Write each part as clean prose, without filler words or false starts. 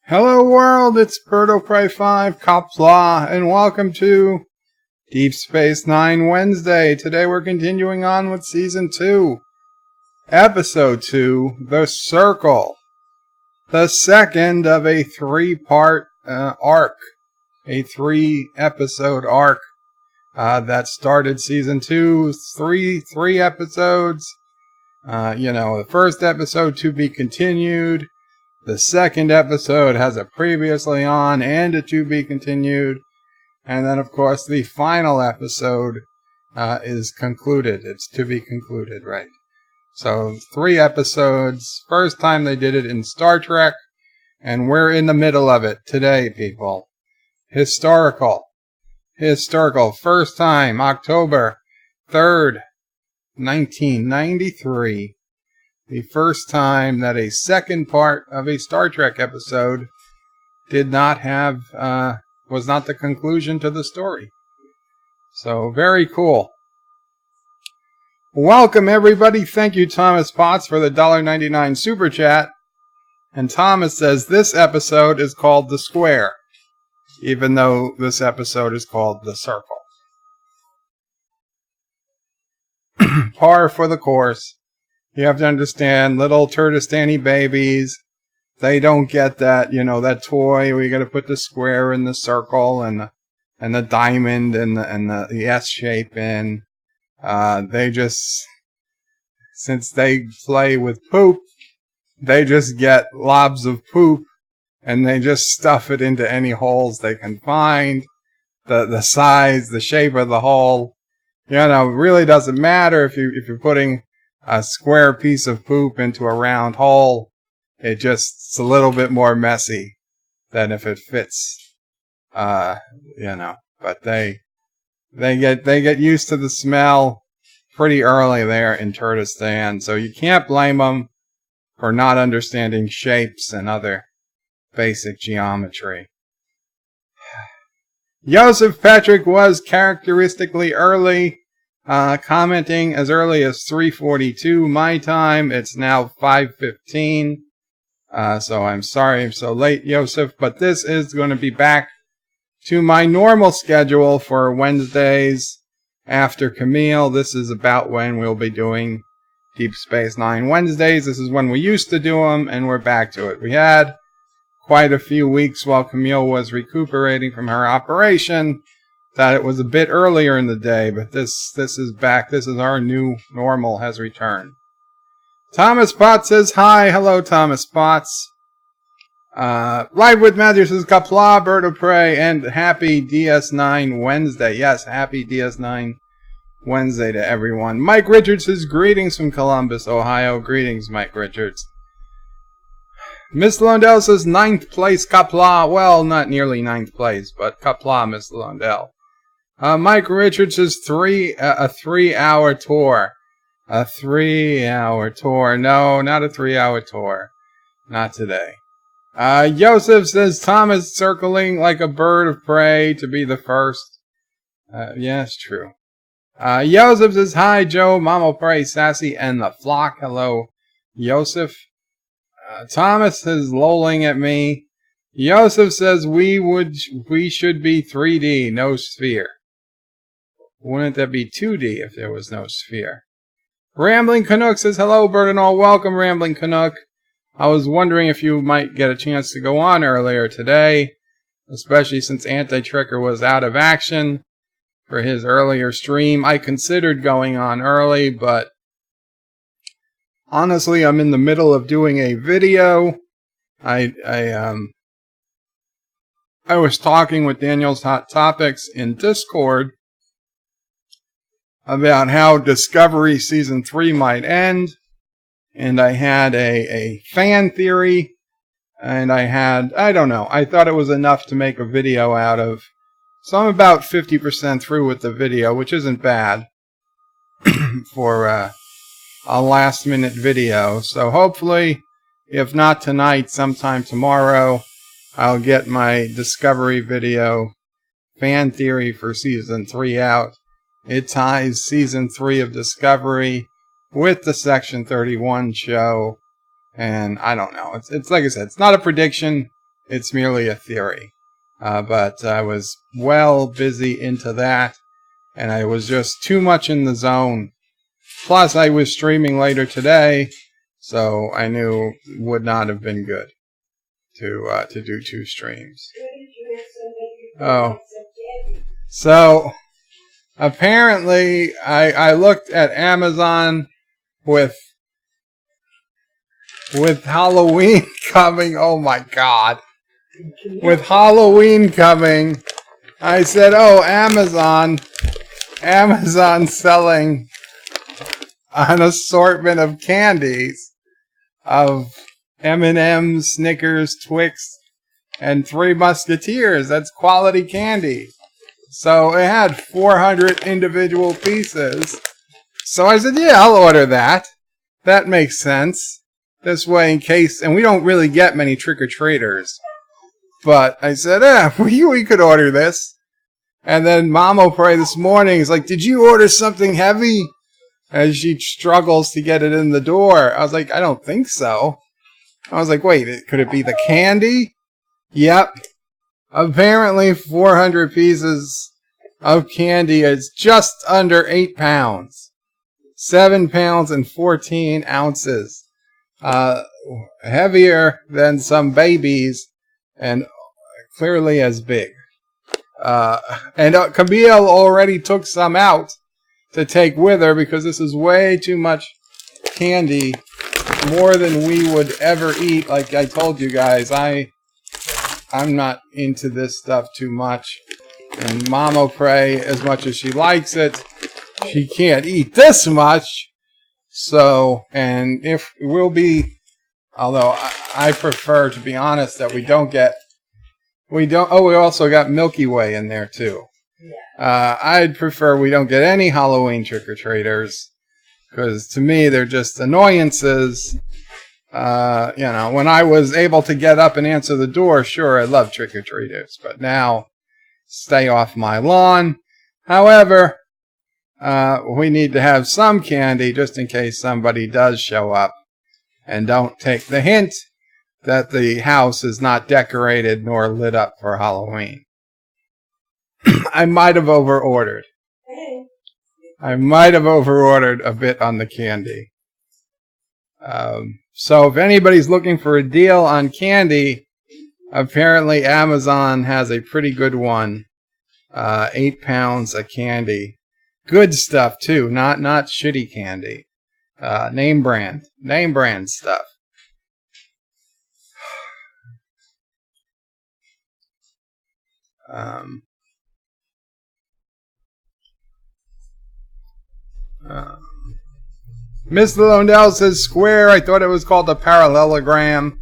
Hello world, it's Bird of Prey 5, Qapla, and welcome to Deep Space Nine Wednesday. Today we're continuing on with Season 2, Episode 2, The Circle. The second of a three-part arc, a three-episode arc that started Season 2, three episodes. The first episode to be continued. The second episode has a previously on and a to be continued. And then, of course, the final episode is concluded. It's to be concluded, right? So, 3 episodes. First time they did it in Star Trek. And we're in the middle of it today, people. Historical. First time, October 3rd, 1993. The first time that a second part of a Star Trek episode did not have, was not the conclusion to the story. So, very cool. Welcome, everybody. Thank you, Thomas Potts, for the $1.99 super chat. And Thomas says this episode is called The Square, even though this episode is called The Circle. Par for the course. You have to understand, little Turtistani babies, they don't get that, that toy where you got to put the square in the circle and the diamond and the S shape in. They just, since they play with poop, they just get lobs of poop and they just stuff it into any holes they can find. The size, the shape of the hole, really doesn't matter if you're putting a square piece of poop into a round hole. It's a little bit more messy than if it fits, but they get used to the smell pretty early there in Turtistan, so you can't blame them for not understanding shapes and other basic geometry. Joseph Patrick was characteristically early. Commenting as early as 3:42 my time. It's now 5:15. So I'm sorry I'm so late, Joseph, but this is going to be back to my normal schedule for Wednesdays after Camille. This is about when we'll be doing Deep Space Nine Wednesdays. This is when we used to do them, and we're back to it. We had quite a few weeks while Camille was recuperating from her operation that it was a bit earlier in the day, but this is back. This is our new normal has returned. Thomas Potts says hi. Hello, Thomas Potts. Live with Matthew says Qapla, Bird of Prey, and happy DS9 Wednesday. Yes, happy DS9 Wednesday to everyone. Mike Richards says greetings from Columbus, Ohio. Greetings, Mike Richards. Miss Londell says 9th place, Qapla. Well, not nearly 9th place, but Qapla, Miss Londell. Mike Richards is a 3-hour tour. A 3-hour tour. No, not a 3-hour tour. Not today. Joseph says Thomas circling like a bird of prey to be the first. Yeah, it's true. Joseph says hi, Joe, Mama Prey, Sassy, and the flock. Hello, Joseph. Thomas is lolling at me. Joseph says we should be 3D, no sphere. Wouldn't that be 2D if there was no sphere? Rambling Canuck says, hello, Bird and all. Welcome, Rambling Canuck. I was wondering if you might get a chance to go on earlier today, especially since Anti-Tricker was out of action for his earlier stream. I considered going on early, but honestly, I'm in the middle of doing a video. I was talking with Daniel's Hot Topics in Discord about how Discovery Season 3 might end, and I had a fan theory, and I don't know, I thought it was enough to make a video out of, so I'm about 50% through with the video, which isn't bad for a last-minute video, so hopefully, if not tonight, sometime tomorrow, I'll get my Discovery video fan theory for Season 3 out. It ties Season 3 of Discovery with the Section 31 show. And I don't know. It's like I said, it's not a prediction. it's merely a theory. But I was well busy into that, and I was just too much in the zone. Plus, I was streaming later today, so I knew it would not have been good to do 2 streams. Oh. So, apparently, I looked at Amazon with Halloween coming. Oh my god. With Halloween coming, I said, oh, Amazon selling an assortment of candies of M&M's, Snickers, Twix, and Three Musketeers. That's quality candy. So it had 400 individual pieces. So I said, yeah, I'll order that. That makes sense. This way, in case, and we don't really get many trick-or-treaters. But I said, we could order this. And then Mamo Pray this morning is like, did you order something heavy? As she struggles to get it in the door. I was like, I don't think so. I was like, wait, could it be the candy? Yep. Apparently 400 pieces of candy is just under 8 pounds. 7 pounds and 14 ounces. Heavier than some babies and clearly as big. And Camille already took some out to take with her because this is way too much candy. More than we would ever eat. Like I told you guys, I'm not into this stuff too much. And Mamo Pray, as much as she likes it, she can't eat this much. So, and if we'll be, although I prefer, to be honest, that we also got Milky Way in there too. I'd prefer we don't get any Halloween trick-or-treaters. Because to me, they're just annoyances. When I was able to get up and answer the door, sure, I love trick-or-treaters. But now, stay off my lawn. However, we need to have some candy just in case somebody does show up. And don't take the hint that the house is not decorated nor lit up for Halloween. I might have over-ordered. I might have over-ordered a bit on the candy. So if anybody's looking for a deal on candy, apparently Amazon has a pretty good one. 8 pounds of candy. Good stuff, too. Not shitty candy. Name brand stuff. Mr. Londell says square. I thought it was called a parallelogram.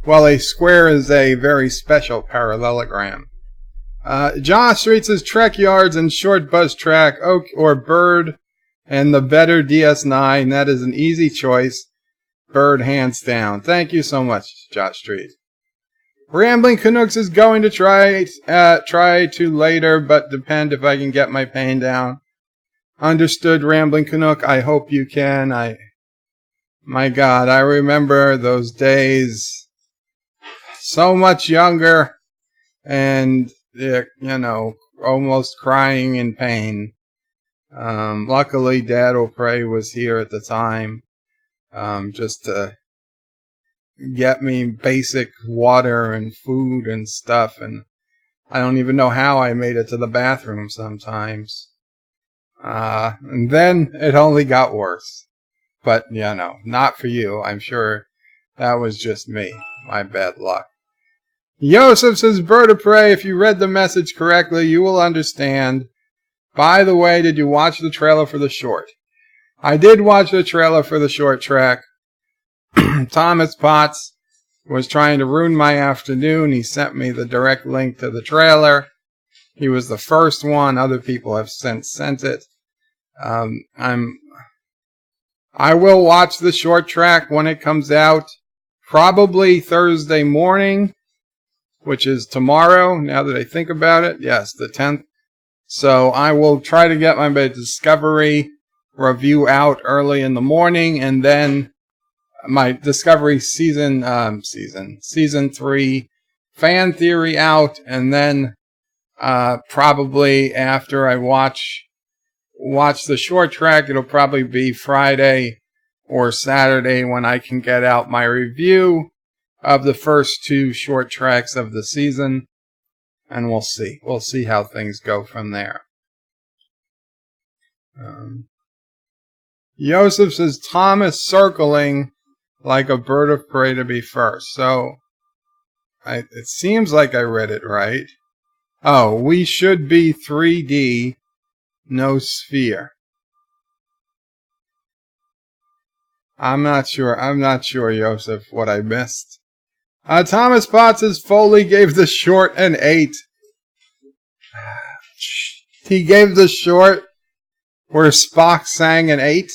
Well, a square is a very special parallelogram. John Street says Trek Yards and Short Bus Track, Oak or Bird, and the better DS9. That is an easy choice. Bird, hands down. Thank you so much, Josh Street. Rambling Canucks is going to try to later, but depend if I can get my pain down. Understood, Rambling Canuck. I hope you can. My God, I remember those days. So much younger, and almost crying in pain. Luckily, Dad O'Prey was here at the time, just to get me basic water and food and stuff. And I don't even know how I made it to the bathroom sometimes. And then it only got worse. But, not for you. I'm sure that was just me. My bad luck. Yosef says, Bird of Prey, if you read the message correctly, you will understand. By the way, did you watch the trailer for the short? I did watch the trailer for the short track. Thomas Potts was trying to ruin my afternoon. He sent me the direct link to the trailer. He was the first one. Other people have since sent it. I will watch the short track when it comes out, probably Thursday morning, which is tomorrow, now that I think about it. Yes, the 10th. So I will try to get my Discovery review out early in the morning, and then my Discovery season 3 fan theory out, and then probably after I watch the short track, it'll probably be Friday or Saturday when I can get out my review of the first 2 short tracks of the season, and we'll see how things go from there. Joseph says Thomas circling like a bird of prey to be first. So it seems like I read it right. Oh, we should be 3D, no sphere. I'm not sure, Joseph, what I missed. Thomas Potts says Foley gave the short an 8. He gave the short where Spock sang an 8.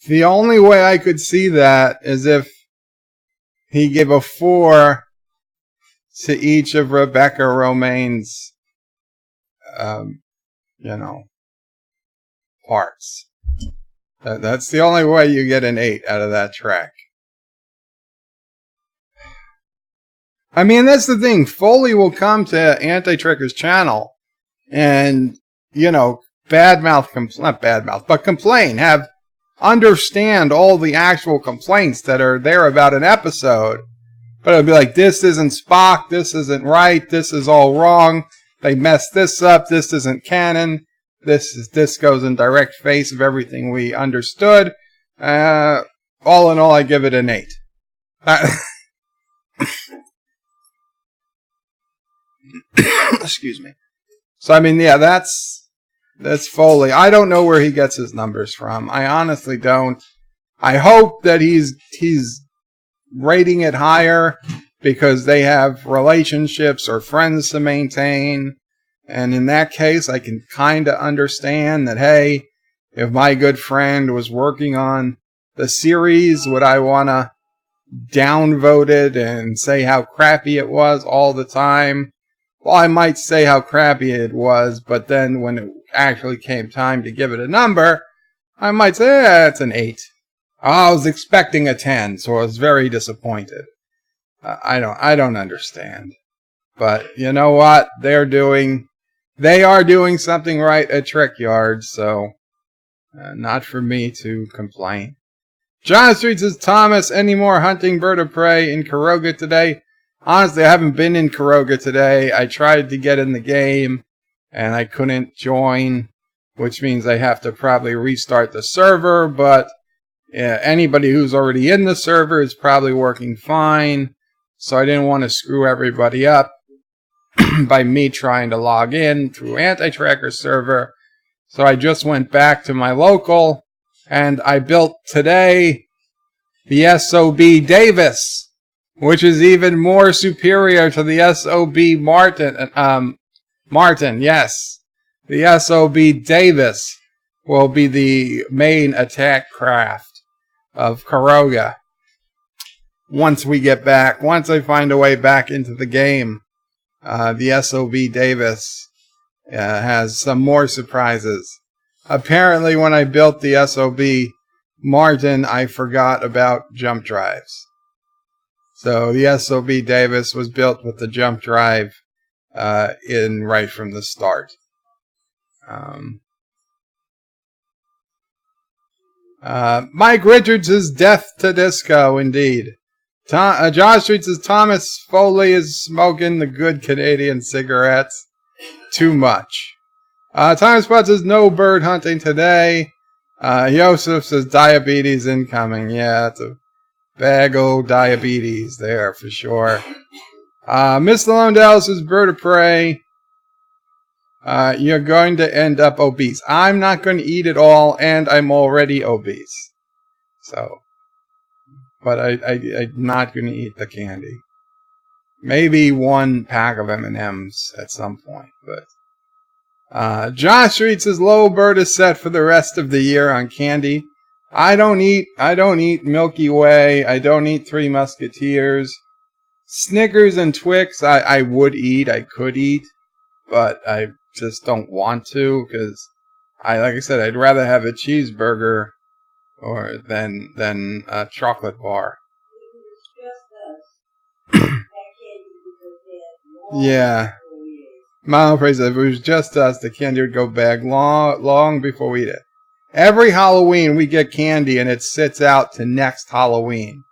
The only way I could see that is if he gave a 4 to each of Rebecca Romaine's, parts. That's the only way you get an 8 out of that track. I mean, that's the thing. Foley will come to Anti-Tricker's channel and, not badmouth, but complain, understand all the actual complaints that are there about an episode. But it'll be like, this isn't Spock, this isn't right, this is all wrong, they messed this up, this isn't canon, this goes in direct face of everything we understood. All in all, I give it an 8. Excuse me. So, I mean, yeah, that's Foley. I don't know where he gets his numbers from. I honestly don't. I hope that he's rating it higher because they have relationships or friends to maintain. And in that case, I can kind of understand that, hey, if my good friend was working on the series, would I want to downvote it and say how crappy it was all the time? Well, I might say how crappy it was, but then when it actually came time to give it a number, I might say, it's an 8. I was expecting a 10, so I was very disappointed. I don't understand. But you know what? They are doing something right at Trickyard, so not for me to complain. John Street says, Thomas, any more hunting bird of prey in Karoga today? Honestly, I haven't been in Karoga today. I tried to get in the game, and I couldn't join, which means I have to probably restart the server, but anybody who's already in the server is probably working fine, so I didn't want to screw everybody up by me trying to log in through Anti-Tracker's server. So I just went back to my local, and I built today the SOB Davis, which is even more superior to the SOB Martin, yes. The SOB Davis will be the main attack craft of Karoga. Once I find a way back into the game, the SOB Davis has some more surprises. Apparently, when I built the SOB Martin, I forgot about jump drives. So the SOB Davis was built with the jump drive in right from the start. Mike Richards is death to disco, indeed. John Street says Thomas Foley is smoking the good Canadian cigarettes too much. Thomas Potts says no bird hunting today. Joseph says diabetes incoming. Yeah, it's a bag of diabetes there for sure. Miss Londell says bird of prey. You're going to end up obese. I'm not going to eat it all, and I'm already obese. So, but I'm not going to eat the candy. Maybe 1 pack of M&Ms at some point, but Josh Street says low bird is set for the rest of the year on candy. I don't eat Milky Way. I don't eat Three Musketeers. Snickers and Twix I could eat, but I just don't want to because like I said, I'd rather have a cheeseburger than a chocolate bar. Yeah. Mama prays if it was just us, the candy would go bad long before we eat it. Every Halloween we get candy and it sits out to next Halloween.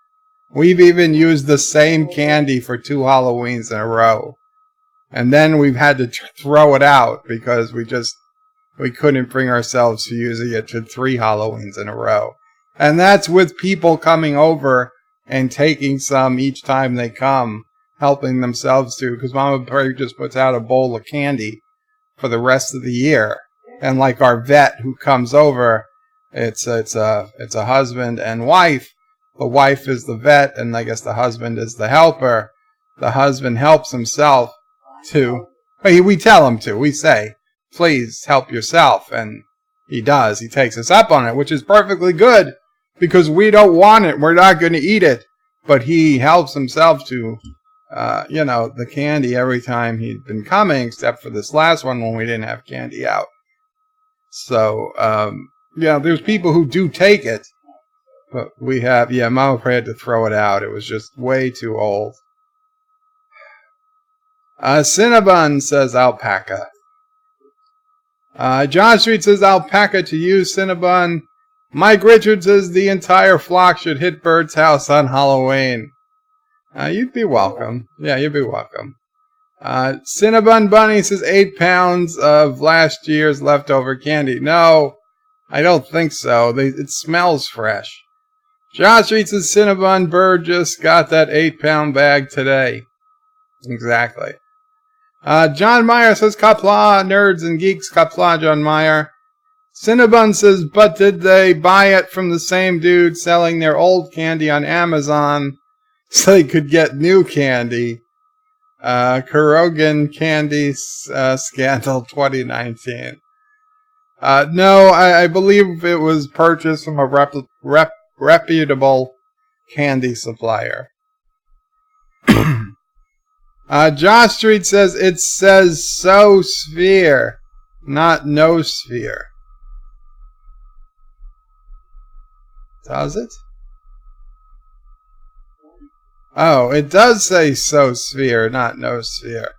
We've even used the same candy for 2 Halloweens in a row. And then we've had to throw it out because we couldn't bring ourselves to using it to 3 Halloweens in a row. And that's with people coming over and taking some each time they come, helping themselves to, because Mama Prairie just puts out a bowl of candy for the rest of the year. And like our vet who comes over, it's a husband and wife. The wife is the vet, and I guess the husband is the helper. The husband helps himself to, we tell him to, we say, please help yourself, and he does. He takes us up on it, which is perfectly good, because we don't want it. We're not going to eat it. But he helps himself to, the candy every time he'd been coming, except for this last one when we didn't have candy out. So, there's people who do take it, but we have, Mama Prairie had to throw it out. It was just way too old. Cinnabon says alpaca. John Street says alpaca to you, Cinnabon. Mike Richards says the entire flock should hit Bird's house on Halloween. You'd be welcome. Yeah, you'd be welcome. Cinnabon Bunny says 8 pounds of last year's leftover candy. No, I don't think so. It smells fresh. Josh Street says Cinnabon Bird just got that 8-pound bag today. Exactly. John Meyer says Qapla, nerds and geeks. Qapla, John Meyer. Cinnabon says, but did they buy it from the same dude selling their old candy on Amazon so they could get new candy? Kurogan Candy Scandal 2019. No, I believe it was purchased from a reputable candy supplier. Josh Street says it says so sphere, not no sphere. Does it? Oh, it does say so sphere, not no sphere.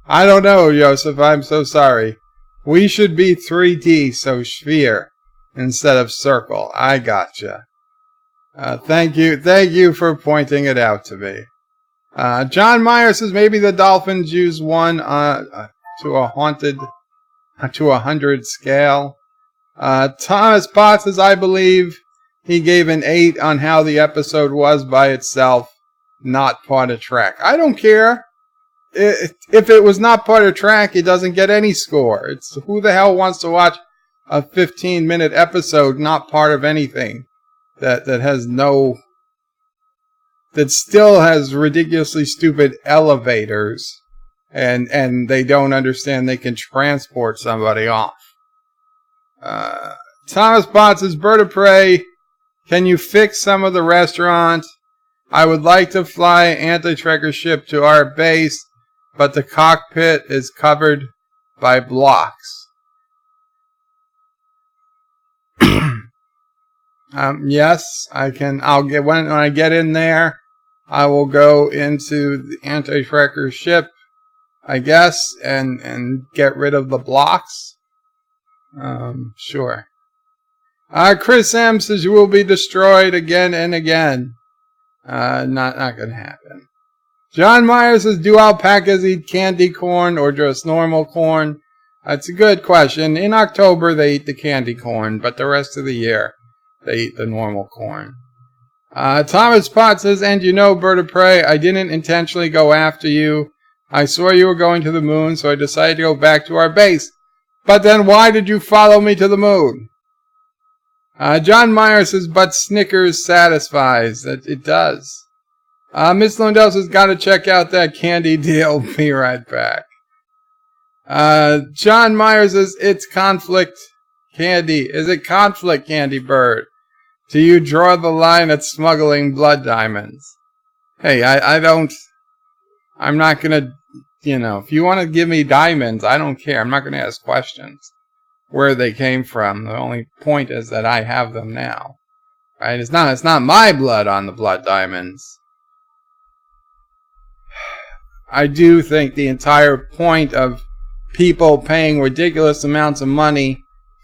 I don't know, Joseph. I'm so sorry. We should be 3D, so sphere instead of circle. I gotcha. Thank you for pointing it out to me. John Meyer says maybe the Dolphins use 1 to a 100 scale. Thomas Potts says I believe he gave an 8 on how the episode was by itself, not part of track. I don't care. If it was not part of track, it doesn't get any score. It's who the hell wants to watch a 15-minute episode not part of anything that has no, that still has ridiculously stupid elevators and they don't understand they can transport somebody off. Thomas Potts says, Bird of Prey, can you fix some of the restaurant? I would like to fly an anti-tracker ship to our base, but the cockpit is covered by blocks. Yes, I can. When I get in there, I will go into the anti-tracker ship, I guess, and get rid of the blocks. Sure. Chris M says you will be destroyed again and again. Not gonna happen. John Myers says, do alpacas eat candy corn or just normal corn? That's a good question. In October, they eat the candy corn, but the rest of the year, they eat the normal corn. Thomas Potts says, and you know, Bird of Prey, I didn't intentionally go after you. I saw you were going to the moon, so I decided to go back to our base. But then why did you follow me to the moon? John Meyer says, but Snickers satisfies. That it does. Miss Lundell says, gotta check out that candy deal. Be right back. John Meyer says, it's conflict candy. Is it conflict candy, Bird? Do you draw the line at smuggling blood diamonds? Hey, I'm not gonna, if you want to give me diamonds, I don't care. I'm not gonna ask questions where they came from. The only point is that I have them now. Right? It's not my blood on the blood diamonds. I do think the entire point of people paying ridiculous amounts of money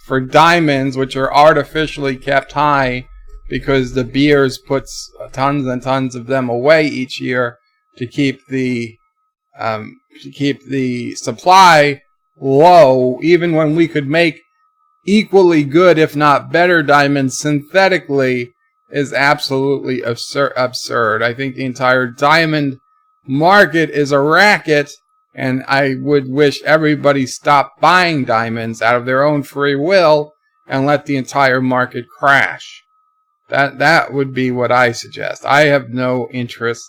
for diamonds, which are artificially kept high because the Beers puts tons and tons of them away each year to keep the supply low, even when we could make equally good, if not better, diamonds synthetically, is absolutely absurd. I think the entire diamond market is a racket, and I would wish everybody stopped buying diamonds out of their own free will and let the entire market crash. That would be what I suggest. I have no interest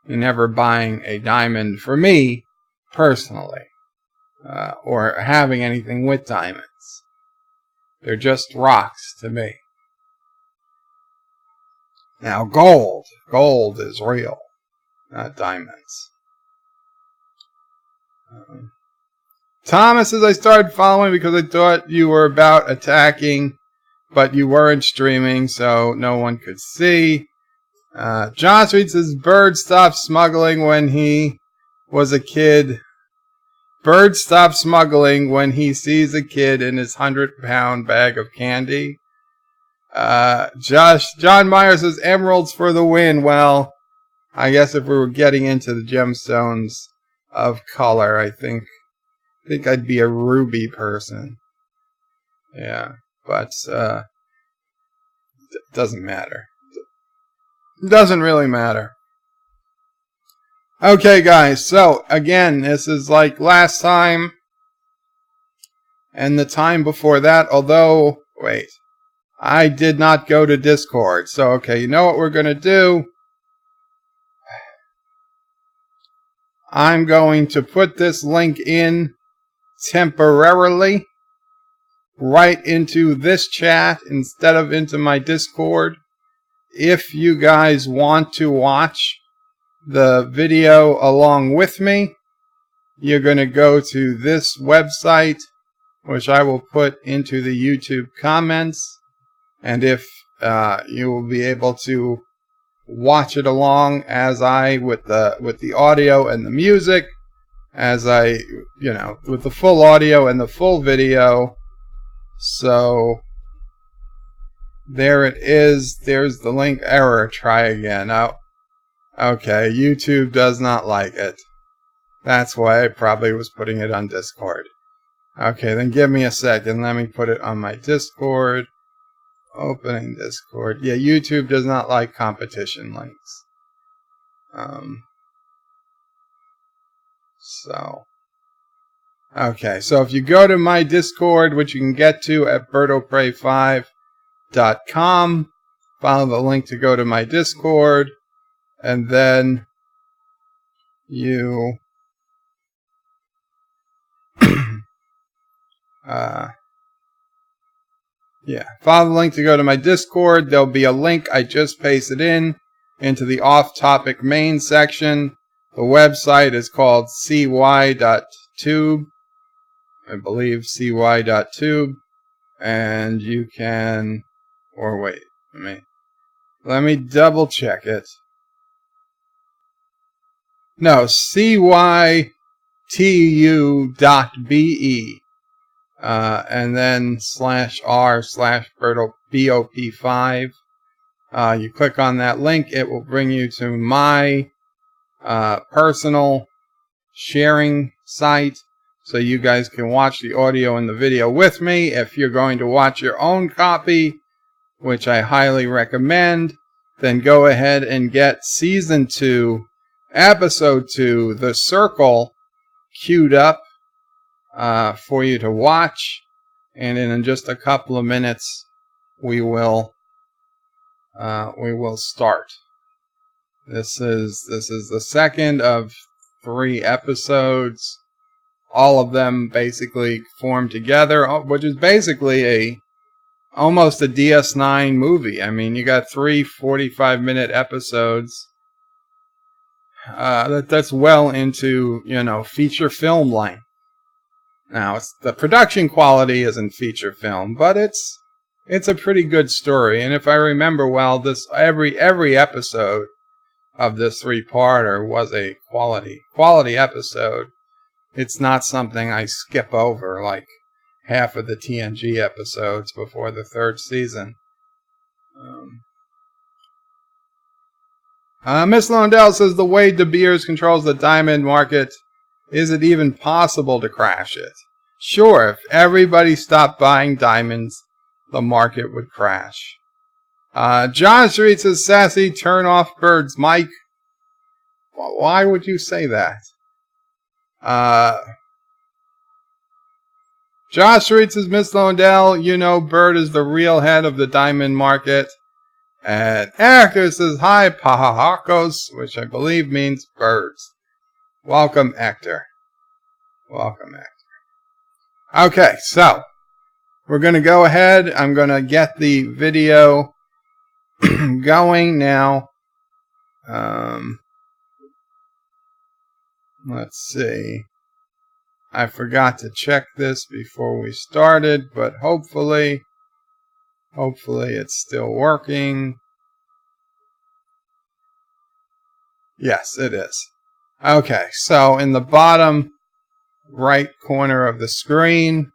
in ever buying a diamond for me personally, or having anything with diamonds. They're just rocks to me. Now gold is real, not diamonds. Thomas says, I started following because I thought you were about attacking, but you weren't streaming, so no one could see. John Street says, Bird stopped smuggling when he was a kid. Bird stopped smuggling when he sees a kid in his 100-pound bag of candy. John Meyer says, emeralds for the win. Well, I guess if we were getting into the gemstones of color, I think I'd be a ruby person. Yeah, but it doesn't matter. It doesn't really matter. Okay, guys, so again, this is like last time and the time before that, although, wait, I did not go to Discord. So, okay, you know what we're going to do? I'm going to put this link in temporarily right into this chat instead of into my Discord. If you guys want to watch the video along with me, you're going to go to this website, which I will put into the YouTube comments, and if you will be able to watch it along as I with the audio and the music, as I, with the full audio and the full video. So there it is. There's the link. Error. Try again. Oh, okay. YouTube does not like it. That's why I probably was putting it on Discord. Okay, then give me a second. Let me put it on my Discord. Opening Discord. Yeah, YouTube does not like competition links. Okay, so if you go to my Discord, which you can get to at birdopray5.com, follow the link to go to my Discord, and then you follow the link to go to my Discord. There'll be a link I just pasted into the off-topic main section. The website is called cy.tube. I believe cy.tube. And you can, or wait, let me double check it. No, cy.tu.be. And then /r/BOP5. You click on that link, it will bring you to my personal sharing site, so you guys can watch the audio and the video with me. If you're going to watch your own copy, which I highly recommend, then go ahead and get Season 2, Episode 2, The Circle, queued up for you to watch, and in just a couple of minutes we will start. This is the second of 3 episodes, all of them basically formed together, which is basically almost a DS9 movie. I mean, you got 3 45-minute episodes. That's well into, feature film length. Now, the production quality isn't feature film, but it's a pretty good story. And if I remember well, every episode of this 3-parter was a quality episode. It's not something I skip over like half of the TNG episodes before the 3rd season. Miss Londell says the way De Beers controls the diamond market, is it even possible to crash it? Sure, if everybody stopped buying diamonds, the market would crash. John Street says, Sassy, turn off Bird's mic. Why would you say that? Josh Street says, Miss Londell, you know Bird is the real head of the diamond market. And Hector says, hi, Pahahakos, which I believe means birds. Welcome, Hector. Welcome, Hector. Okay, so we're going to go ahead. I'm going to get the video going now. Let's see. I forgot to check this before we started, but hopefully it's still working. Yes, it is. Okay, so in the bottom right corner of the screen,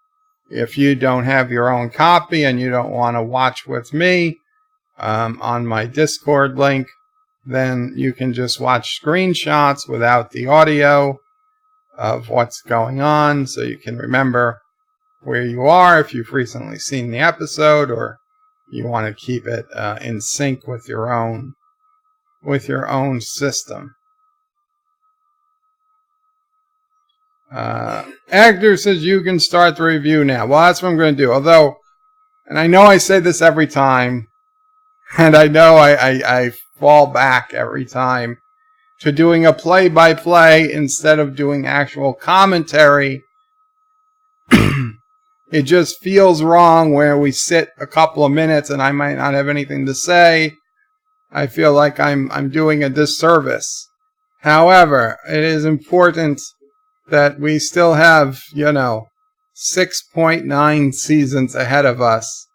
if you don't have your own copy and you don't want to watch with me on my Discord link, then you can just watch screenshots without the audio of what's going on, so you can remember where you are if you've recently seen the episode, or you want to keep it in sync with your own system. Actor says you can start the review now. Well, that's what I'm going to do. Although, and I know I say this every time, and I know I fall back every time to doing a play-by-play instead of doing actual commentary. It just feels wrong where we sit a couple of minutes and I might not have anything to say. I feel like I'm doing a disservice. However, it is important that we still have, 6.9 seasons ahead of us.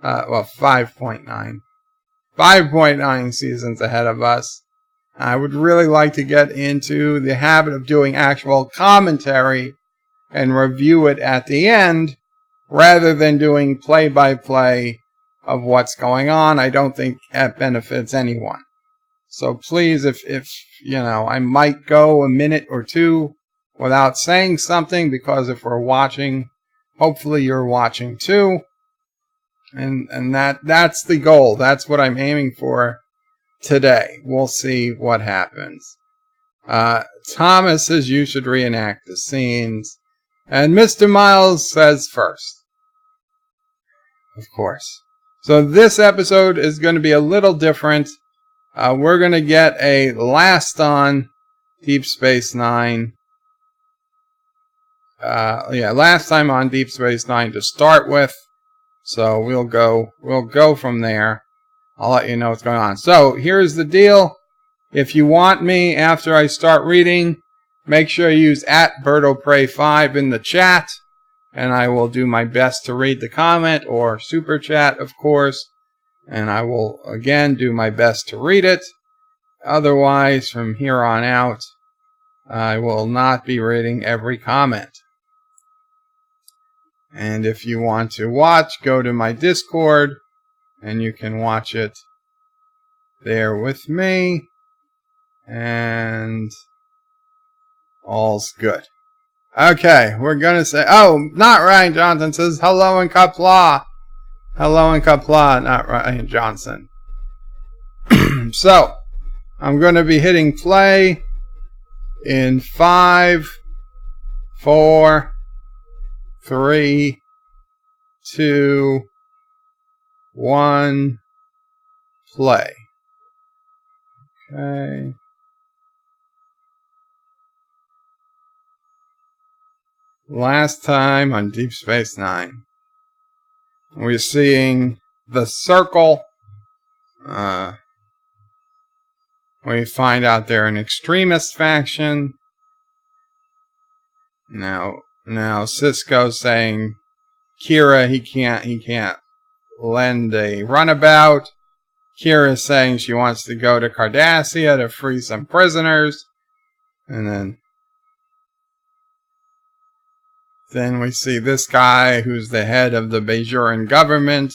5.9. 5.9 seasons ahead of us. I would really like to get into the habit of doing actual commentary and review it at the end, rather than doing play-by-play of what's going on. I don't think that benefits anyone. So please, if I might go a minute or two without saying something, because if we're watching, hopefully you're watching too. And that's the goal. That's what I'm aiming for today. We'll see what happens. Thomas says you should reenact the scenes. And Mr. Miles says first. Of course. So this episode is going to be a little different. We're going to get a last on Deep Space Nine. Last time on Deep Space Nine to start with. So we'll go from there. I'll let you know what's going on. So here's the deal. If you want me after I start reading, make sure you use @BirdOPray5 in the chat, and I will do my best to read the comment, or super chat, of course, and I will again do my best to read it. Otherwise, from here on out, I will not be reading every comment. And if you want to watch, go to my Discord, and you can watch it there with me, and all's good. Okay, we're going to say, not Ryan Johnson says, hello in Qapla. Hello in Qapla, not Ryan Johnson. So, I'm going to be hitting play in 5, 4, 3, 2, 1, play. Okay. Last time on Deep Space Nine, we're seeing the Circle. We find out they're an extremist faction. Now Sisko's saying Kira he can't lend a runabout, Kira saying she wants to go to Cardassia to free some prisoners. And then we see this guy who's the head of the Bajoran government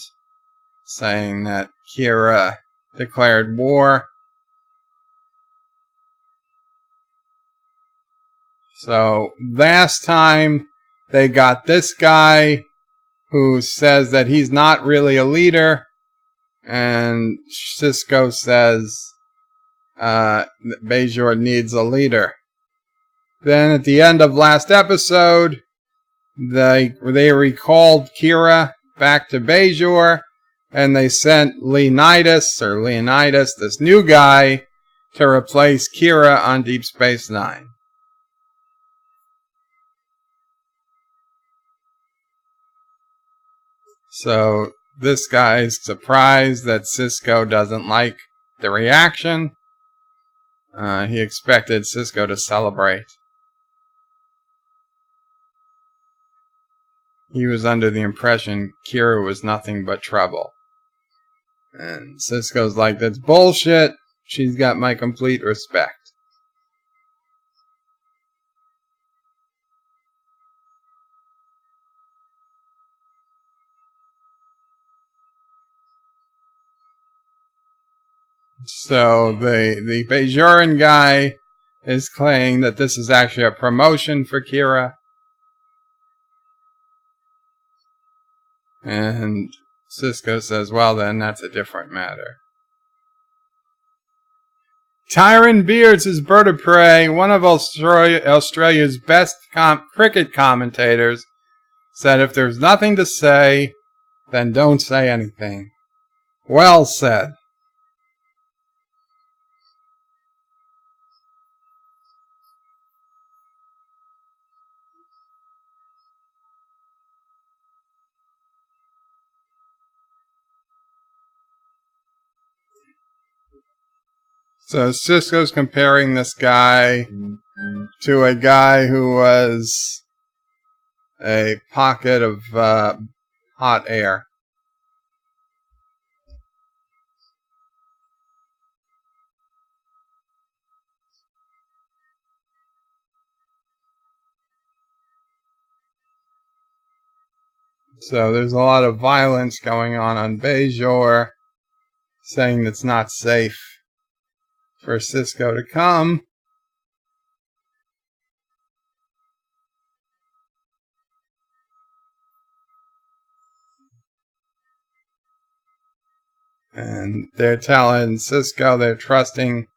saying that Kira declared war. So last time they got this guy who says that he's not really a leader, and Sisko says that Bajor needs a leader. Then at the end of last episode, they recalled Kira back to Bajor, and they sent Leonidas, this new guy, to replace Kira on Deep Space Nine. So this guy's surprised that Sisko doesn't like the reaction. He expected Sisko to celebrate. He was under the impression Kira was nothing but trouble. And Sisko's like, that's bullshit. She's got my complete respect. So the Bajoran guy is claiming that this is actually a promotion for Kira. And Sisko says, well then, that's a different matter. Tyron Beards is Bird of Prey, one of Australia's best cricket commentators, said if there's nothing to say, then don't say anything. Well said. So Sisko's comparing this guy to a guy who was a pocket of hot air. So there's a lot of violence going on Bajor, saying it's not safe for Sisko to come. And they're telling Sisko they're trusting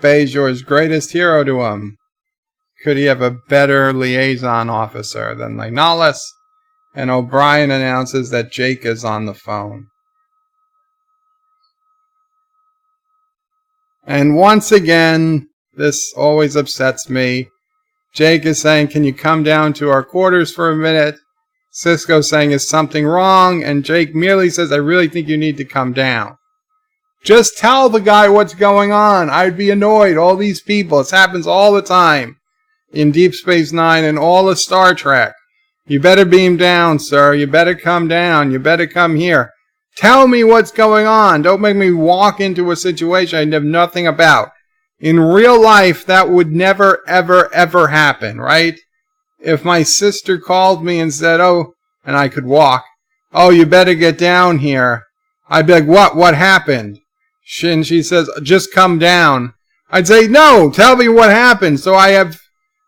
Bajor's greatest hero to him. Could he have a better liaison officer than Lignalis? And O'Brien announces that Jake is on the phone. And once again, this always upsets me. Jake is saying, can you come down to our quarters for a minute? Sisko saying, is something wrong? And Jake merely says, I really think you need to come down. Just tell the guy what's going on. I'd be annoyed. All these people. This happens all the time in Deep Space Nine and all of Star Trek. You better beam down, sir. You better come down. You better come here. Tell me what's going on. Don't make me walk into a situation I know nothing about. In real life, that would never, ever, ever happen, right? If my sister called me and said, oh, and I could walk, oh, you better get down here. I'd be like, what? What happened? And she says, just come down. I'd say, no, tell me what happened. So I have,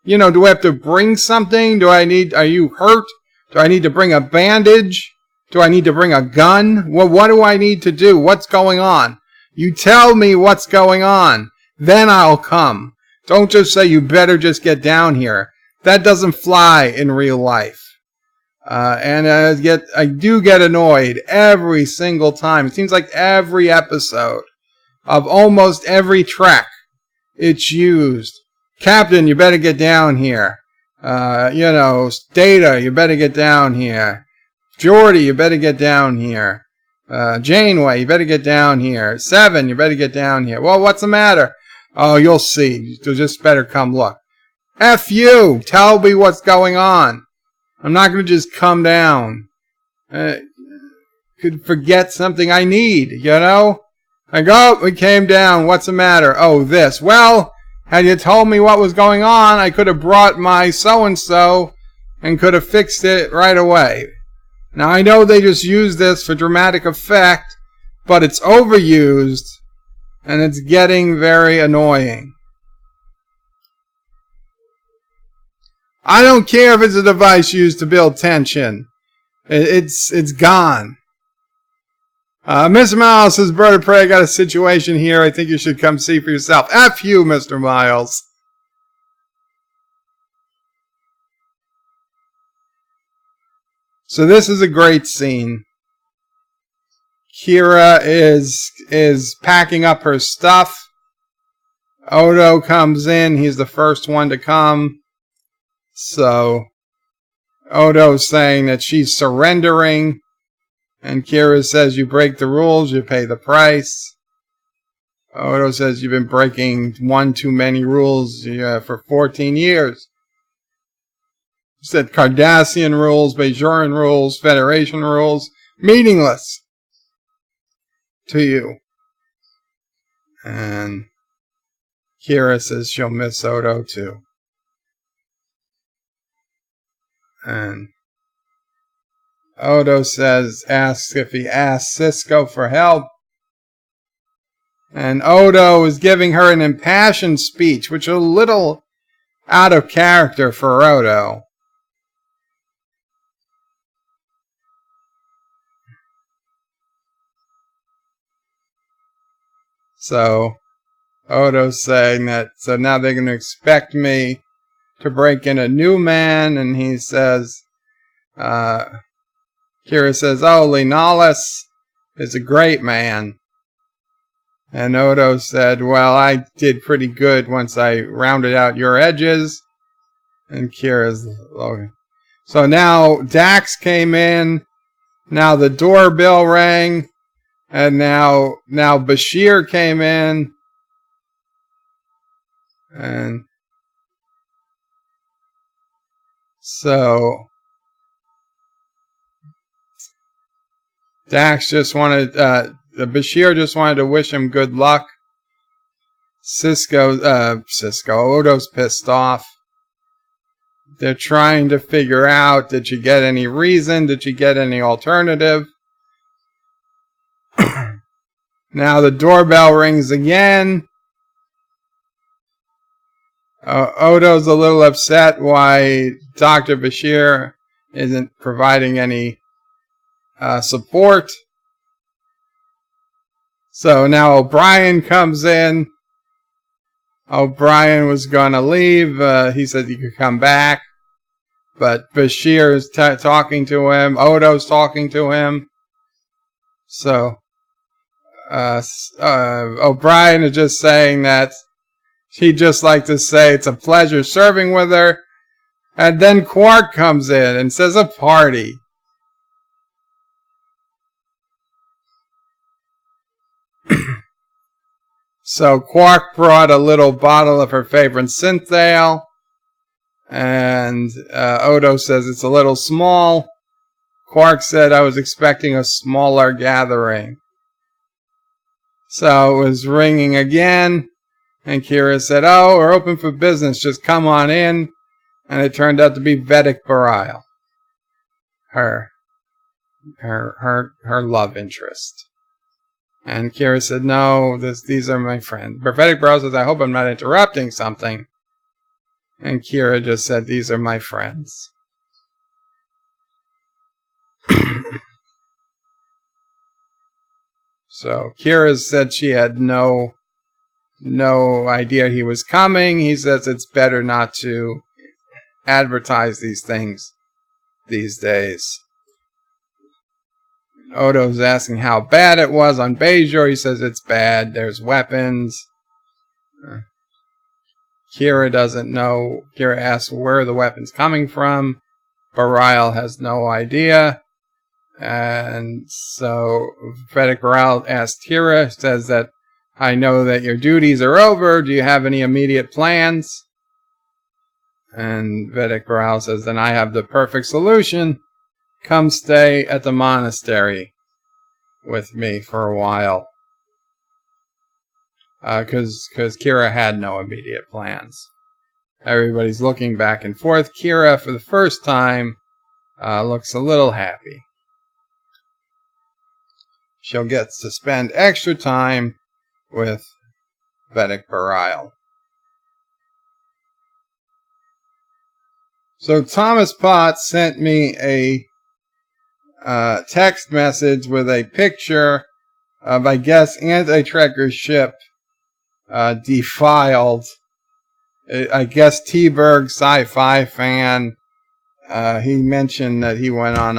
do I have to bring something? Are you hurt? Do I need to bring a bandage? Do I need to bring a gun? Well, what do I need to do? What's going on? You tell me what's going on. Then I'll come. Don't just say you better just get down here. That doesn't fly in real life. And I do get annoyed every single time. It seems like every episode of almost every Trek, it's used. Captain, you better get down here. Data, you better get down here. Geordi, you better get down here. Janeway, you better get down here. Seven, you better get down here. Well, what's the matter? Oh, you'll see. You'll just better come look. F you! Tell me what's going on. I'm not going to just come down. Could forget something I need, I go, we came down. What's the matter? Oh, this. Well, had you told me what was going on, I could have brought my so-and-so and could have fixed it right away. Now, I know they just use this for dramatic effect, but it's overused, and it's getting very annoying. I don't care if it's a device used to build tension. It's gone. Mr. Miles says, Bird of Prey, I got a situation here. I think you should come see for yourself. F you, Mr. Miles. So this is a great scene. Kira is packing up her stuff. Odo comes in. He's the first one to come. So Odo's saying that she's surrendering. And Kira says, you break the rules, you pay the price. Odo says, you've been breaking one too many rules for 14 years. He said Cardassian rules, Bajoran rules, Federation rules, meaningless to you. And Kira says she'll miss Odo too. And Odo asks if he asks Sisko for help. And Odo is giving her an impassioned speech, which is a little out of character for Odo. So Odo's saying that, so now they're going to expect me to break in a new man, and he says, Kira says, oh, Linalis is a great man. And Odo said, well, I did pretty good once I rounded out your edges. And Kira's, okay. So now Dax came in. Now the doorbell rang. And now Bashir came in. And so Dax just wanted, Bashir just wanted to wish him good luck. Odo's pissed off. They're trying to figure out, did you get any reason? Did you get any alternative? Now the doorbell rings again. Odo's a little upset why Dr. Bashir isn't providing any support. So now O'Brien comes in. O'Brien was going to leave. He said he could come back. But Bashir is talking to him. Odo's talking to him. So O'Brien is just saying that he'd just like to say it's a pleasure serving with her. And then Quark comes in and says a party. So Quark brought a little bottle of her favorite synthale. And Odo says it's a little small. Quark said, I was expecting a smaller gathering. So it was ringing again. And Kira said, oh, we're open for business. Just come on in. And it turned out to be Vedic Bareil. Her love interest. And Kira said, no, these are my friends. Vedic Bareil says, I hope I'm not interrupting something. And Kira just said, these are my friends. So Kira said she had no idea he was coming. He says it's better not to advertise these things these days. Odo's asking how bad it was on Bajor. He says it's bad. There's weapons. Kira doesn't know. Kira asks where the weapon's coming from. Bareil has no idea. And so Vedic Bareil asks Kira, says that I know that your duties are over. Do you have any immediate plans? And Vedic Bareil says, then I have the perfect solution. Come stay at the monastery with me for a while. because Kira had no immediate plans. Everybody's looking back and forth. Kira, for the first time, looks a little happy. She'll get to spend extra time with Vedic Burial. So Thomas Potts sent me a text message with a picture of, I guess, Anti-Trekker's ship defiled. I guess T-Berg, sci-fi fan, he mentioned that he went on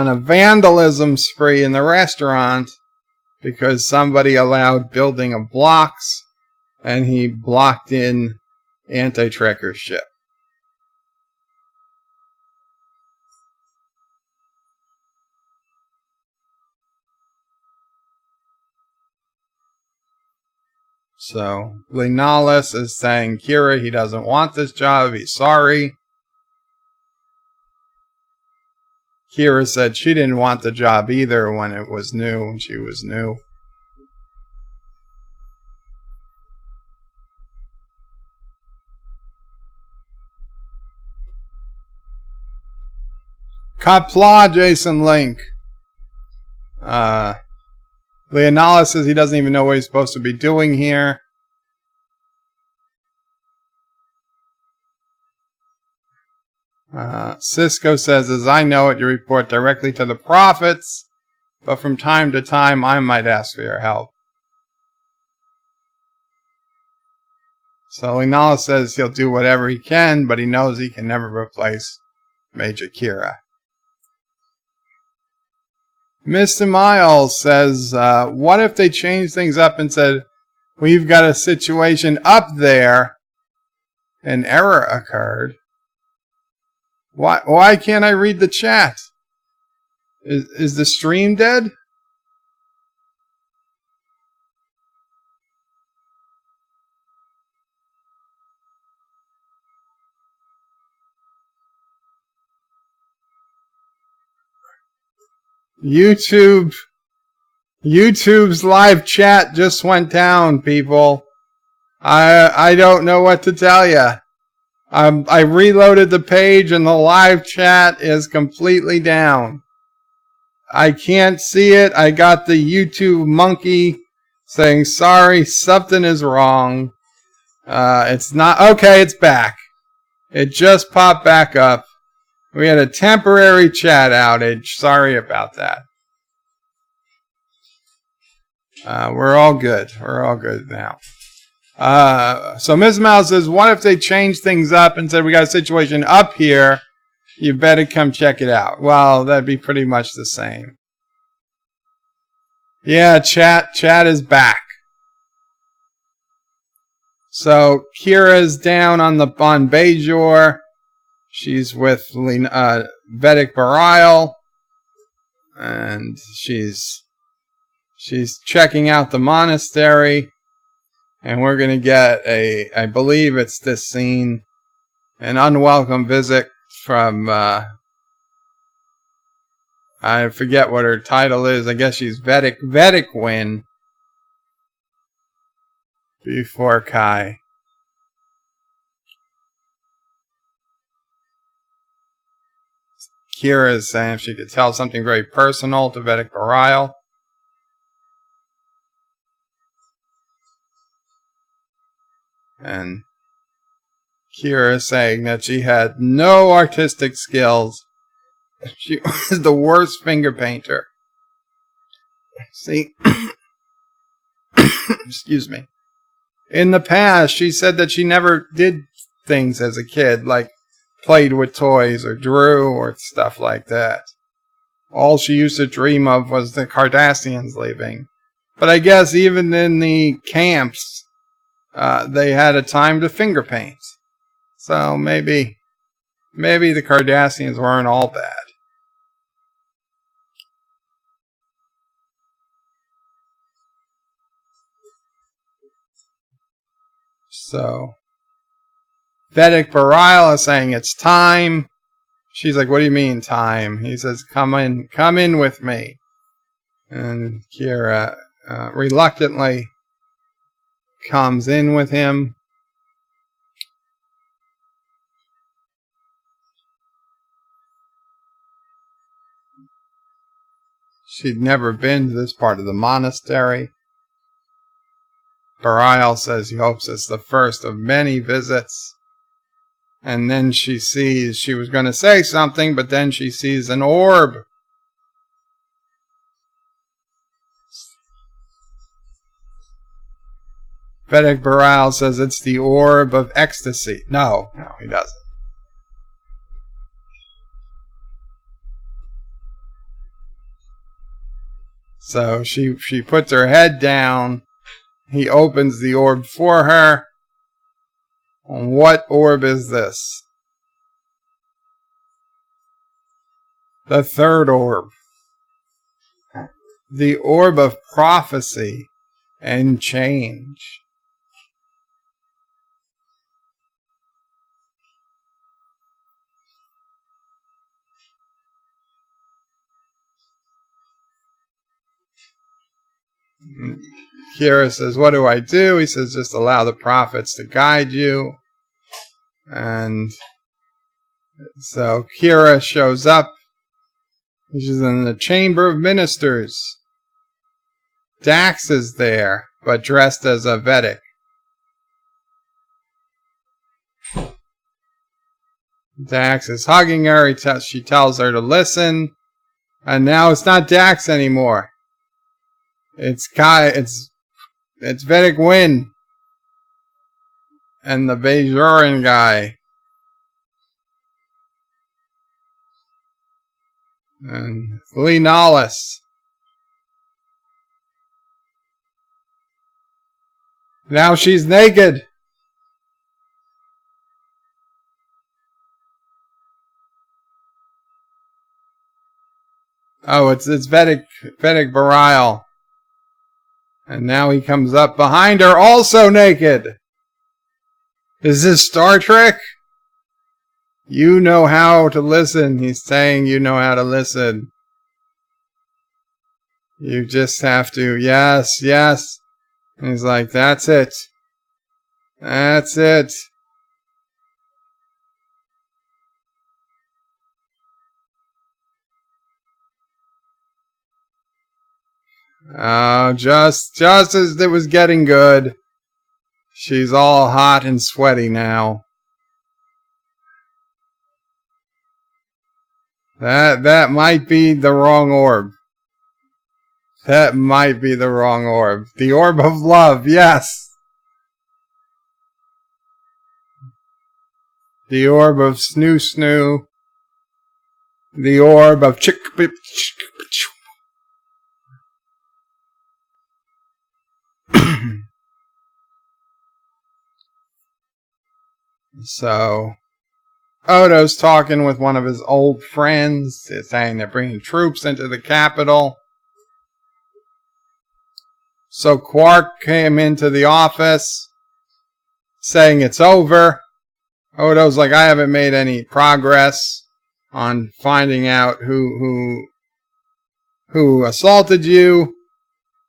a vandalism spree in the restaurant because somebody allowed building of blocks, and he blocked in Anti-Trekker's ship. So, Linalis is saying Kira, he doesn't want this job, he's sorry. Kira said she didn't want the job either when it was new, when she was new. Qapla, Jason Link. Leonalis says he doesn't even know what he's supposed to be doing here. Sisko says, as I know it, you report directly to the prophets, but from time to time I might ask for your help. So Leonalis says he'll do whatever he can, but he knows he can never replace Major Kira. Mr. Miles says, what if they changed things up and said, we've got a situation up there, an error occurred. Why can't I read the chat? Is the stream dead? YouTube's live chat just went down, people. I don't know what to tell you. I reloaded the page and the live chat is completely down. I can't see it. I got the YouTube monkey saying, sorry, something is wrong. It's not, okay, it's back. It just popped back up. We had a temporary chat outage. Sorry about that. We're all good. We're all good now. So Ms. Mouse says, what if they changed things up and said, we got a situation up here, you better come check it out? Well, that'd be pretty much the same. Yeah, chat is back. So Kira's down on Bajor. She's with Vedic Burial, and she's checking out the monastery. And we're going to get I believe it's this scene, an unwelcome visit from, I forget what her title is. I guess she's Vedic Win before Kai. Kira is saying if she could tell something very personal to Vedic Burial. And Kira is saying that she had no artistic skills. She was the worst finger painter. See, excuse me. In the past, she said that she never did things as a kid, like played with toys or drew or stuff like that. All she used to dream of was the Cardassians leaving. But I guess even in the camps, they had a time to finger paint. So maybe the Cardassians weren't all bad. So Vedic Burial is saying it's time. She's like, what do you mean time? He says, come in with me. And Kira reluctantly comes in with him. She'd never been to this part of the monastery. Burial says he hopes it's the first of many visits. And then she sees, she was going to say something, but then she sees an orb. Vedek Burial says it's the orb of ecstasy. No, he doesn't. So she puts her head down. He opens the orb for her. What orb is this? The third orb. The Orb of Prophecy and Change. Kira says, what do I do? He says, just allow the prophets to guide you. And so Kira shows up. She's in the Chamber of Ministers. Dax is there, but dressed as a Vedic. Dax is hugging her. She tells her to listen. And now it's not Dax anymore. It's Vedic Win. And the Bajoran guy. And Lee Nollis. Now she's naked. Oh, it's Vedek Burial. And now he comes up behind her, also naked. Is this Star Trek? You know how to listen. He's saying you know how to listen. You just have to, yes, yes. And he's like, that's it. That's it. Just as it was getting good, she's all hot and sweaty now. That might be the wrong orb. That might be the wrong orb. The Orb of Love, yes. The Orb of Snoo Snoo. The Orb of Chick. So, Odo's talking with one of his old friends, saying they're bringing troops into the capital. So Quark came into the office, saying it's over. Odo's like, I haven't made any progress on finding out who assaulted you.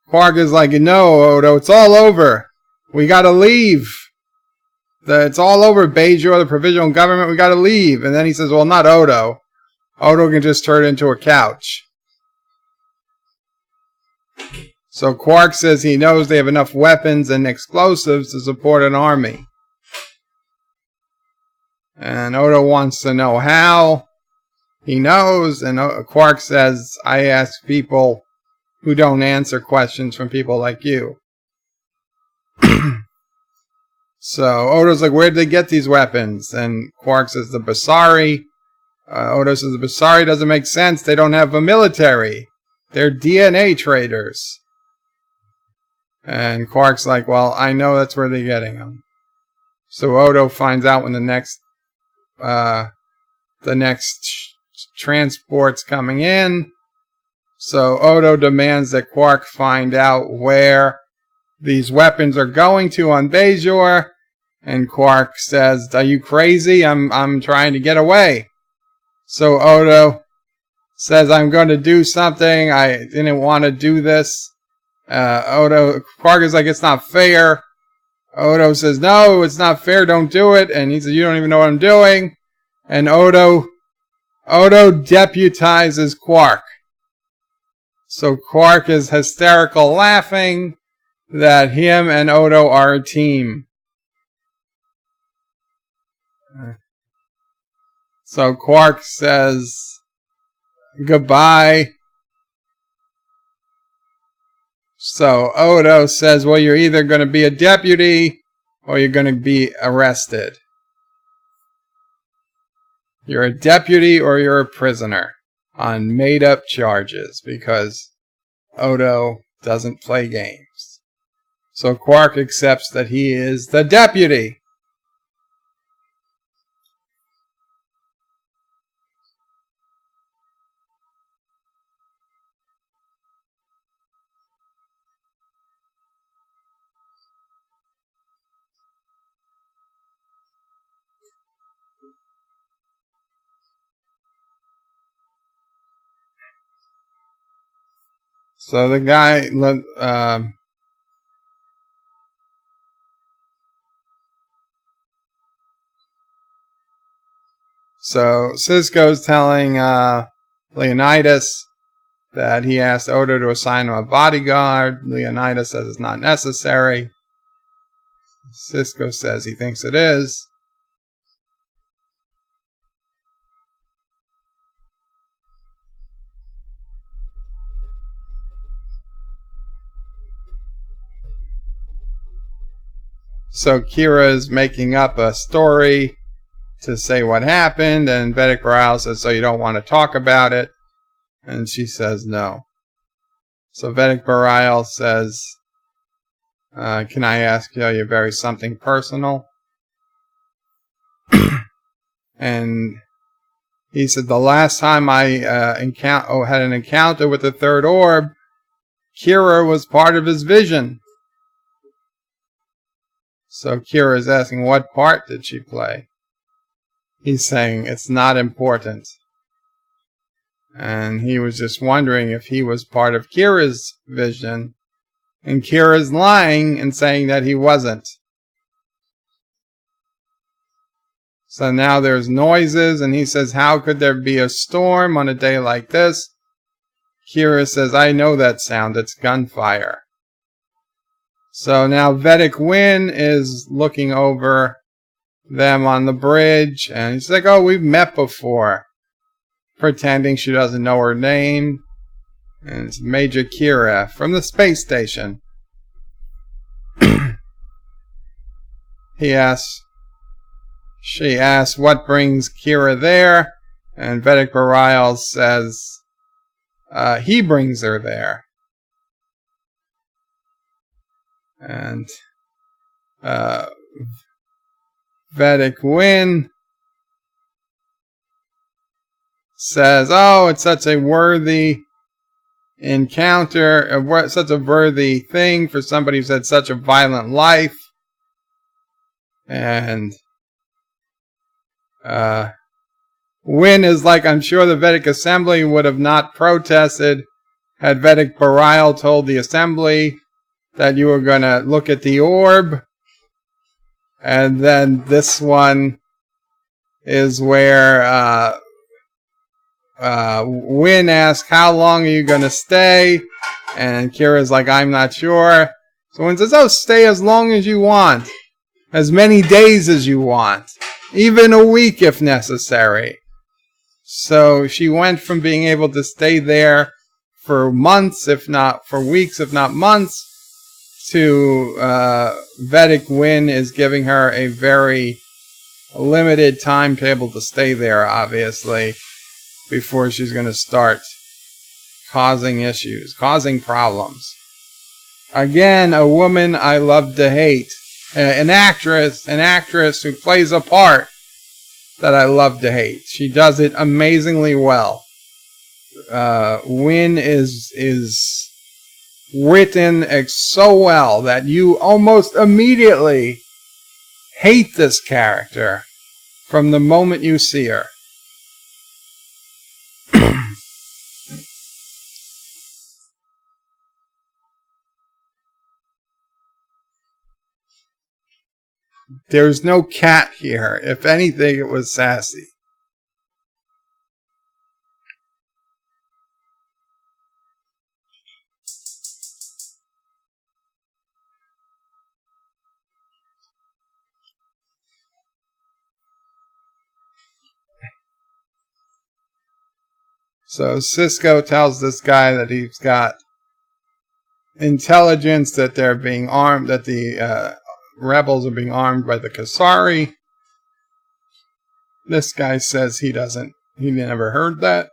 Quark is like, no, Odo, it's all over. We gotta leave. It's all over, Bajor, the provisional government. We gotta leave. And then he says, well, not Odo. Odo can just turn into a couch. So Quark says he knows they have enough weapons and explosives to support an army. And Odo wants to know how. He knows, and Quark says, I ask people who don't answer questions from people like you. So Odo's like, where did they get these weapons? And Quark says, the Basari. Odo says, the Basari doesn't make sense. They don't have a military. They're DNA traders. And Quark's like, well, I know that's where they're getting them. So Odo finds out when the next transport's coming in. So Odo demands that Quark find out where these weapons are going to on Bajor. And Quark says, are you crazy? I'm trying to get away. So Odo says, I'm going to do something. I didn't want to do this. Quark is like, it's not fair. Odo says, no, it's not fair, don't do it. And he says, you don't even know what I'm doing. And Odo deputizes Quark. So Quark is hysterical laughing that him and Odo are a team. So Quark says goodbye. So Odo says, well, you're either going to be a deputy or you're going to be arrested. You're a deputy or you're a prisoner on made-up charges because Odo doesn't play games. So Quark accepts that he is the deputy. So the guy, so Sisko's telling Leonidas that he asked Odo to assign him a bodyguard. Leonidas says it's not necessary. Sisko says he thinks it is. So Kira is making up a story to say what happened, and Vedic Baral says, so you don't want to talk about it? And she says no. So Vedic Baral says, can I ask you very something personal? And he said, the last time I had an encounter with the third orb, Kira was part of his vision. So Kira is asking, what part did she play? He's saying, it's not important. And he was just wondering if he was part of Kira's vision. And Kira's lying and saying that he wasn't. So now there's noises, and he says, how could there be a storm on a day like this? Kira says, I know that sound, it's gunfire. So now Vedic Wynn is looking over them on the bridge, and he's like, oh, we've met before. Pretending she doesn't know her name. And it's Major Kira from the space station. She asks what brings Kira there, and Vedic Baral says he brings her there. And Vedic Wynn says, oh, it's such a worthy encounter, such a worthy thing for somebody who's had such a violent life. And Wynn is like, I'm sure the Vedic Assembly would have not protested had Vedic Baral told the Assembly that you were going to look at the orb. And then this one is where Wynn asks, how long are you going to stay? And Kira's like, I'm not sure. So Wynn says, oh, stay as long as you want. As many days as you want. Even a week if necessary. So she went from being able to stay there for months, if not for weeks, if not months, to Vedic Wynn is giving her a very limited timetable to stay there, obviously, before she's going to start causing issues, causing problems. Again, a woman I love to hate. An actress who plays a part that I love to hate. She does it amazingly well. Wynn is written so well that you almost immediately hate this character from the moment you see her. There's no cat here. If anything, it was sassy. So Sisko tells this guy that he's got intelligence that they're being armed, that the rebels are being armed by the Kasari. This guy says he never heard that.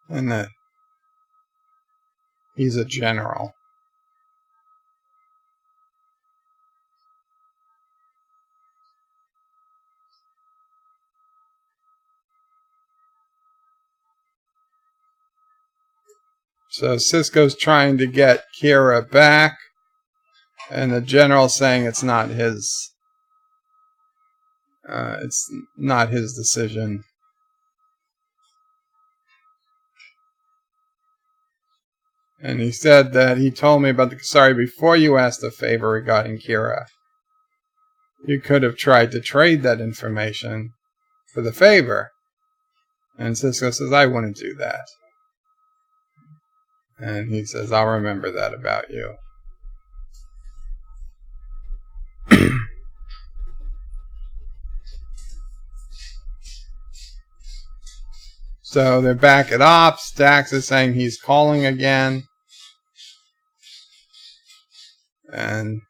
And that he's a general. So Sisko's trying to get Kira back, and the general's saying it's not his decision. And he said that he told me about the Kasari before you asked a favor regarding Kira. You could have tried to trade that information for the favor. And Sisko says, I wouldn't do that. And he says, I'll remember that about you. So they're back at Ops. Dax is saying he's calling again. And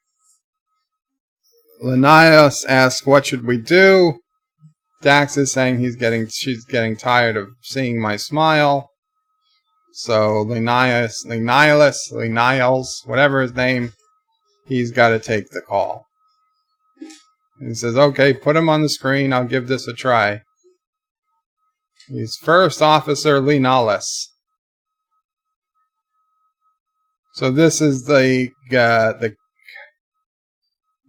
Linnaeus asks, what should we do? Dax is saying she's getting tired of seeing my smile. So Linnaeus, whatever his name, he's got to take the call. And he says, okay, put him on the screen. I'll give this a try. He's First Officer Linnaeus. So this is the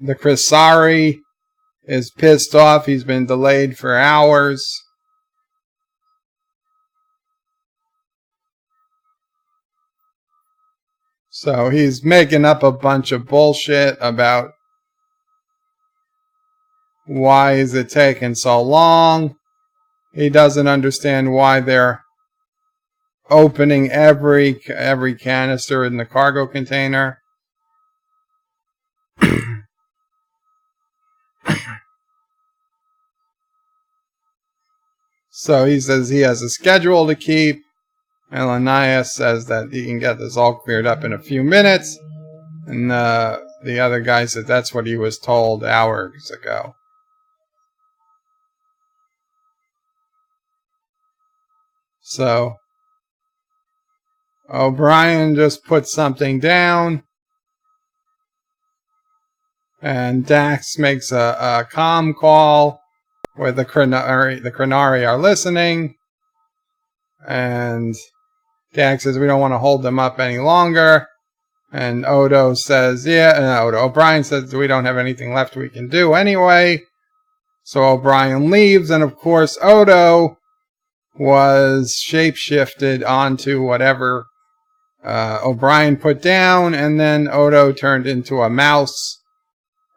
Kasari is pissed off. He's been delayed for hours. So he's making up a bunch of bullshit about why is it taking so long. He doesn't understand why they're opening every canister in the cargo container. So he says he has a schedule to keep. And Linnaeus says that he can get this all cleared up in a few minutes. And the other guy said that's what he was told hours ago. So O'Brien just put something down. And Dax makes a comm call where the Krenari are listening. And Dax says we don't want to hold them up any longer. And Odo says, O'Brien says we don't have anything left we can do anyway. So O'Brien leaves, and of course Odo was shapeshifted onto whatever O'Brien put down, and then Odo turned into a mouse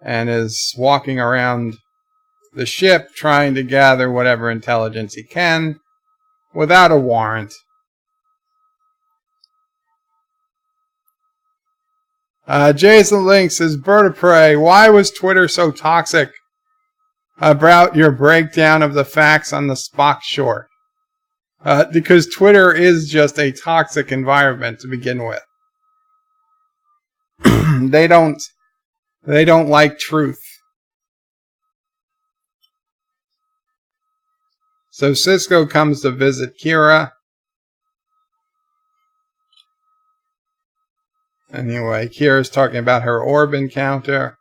and is walking around the ship trying to gather whatever intelligence he can without a warrant. Jason Link says, Bird of Prey, why was Twitter so toxic about your breakdown of the facts on the Spock short? Because Twitter is just a toxic environment to begin with. They don't like truth. So Sisko comes to visit Kira. Anyway, Kira's talking about her orb encounter,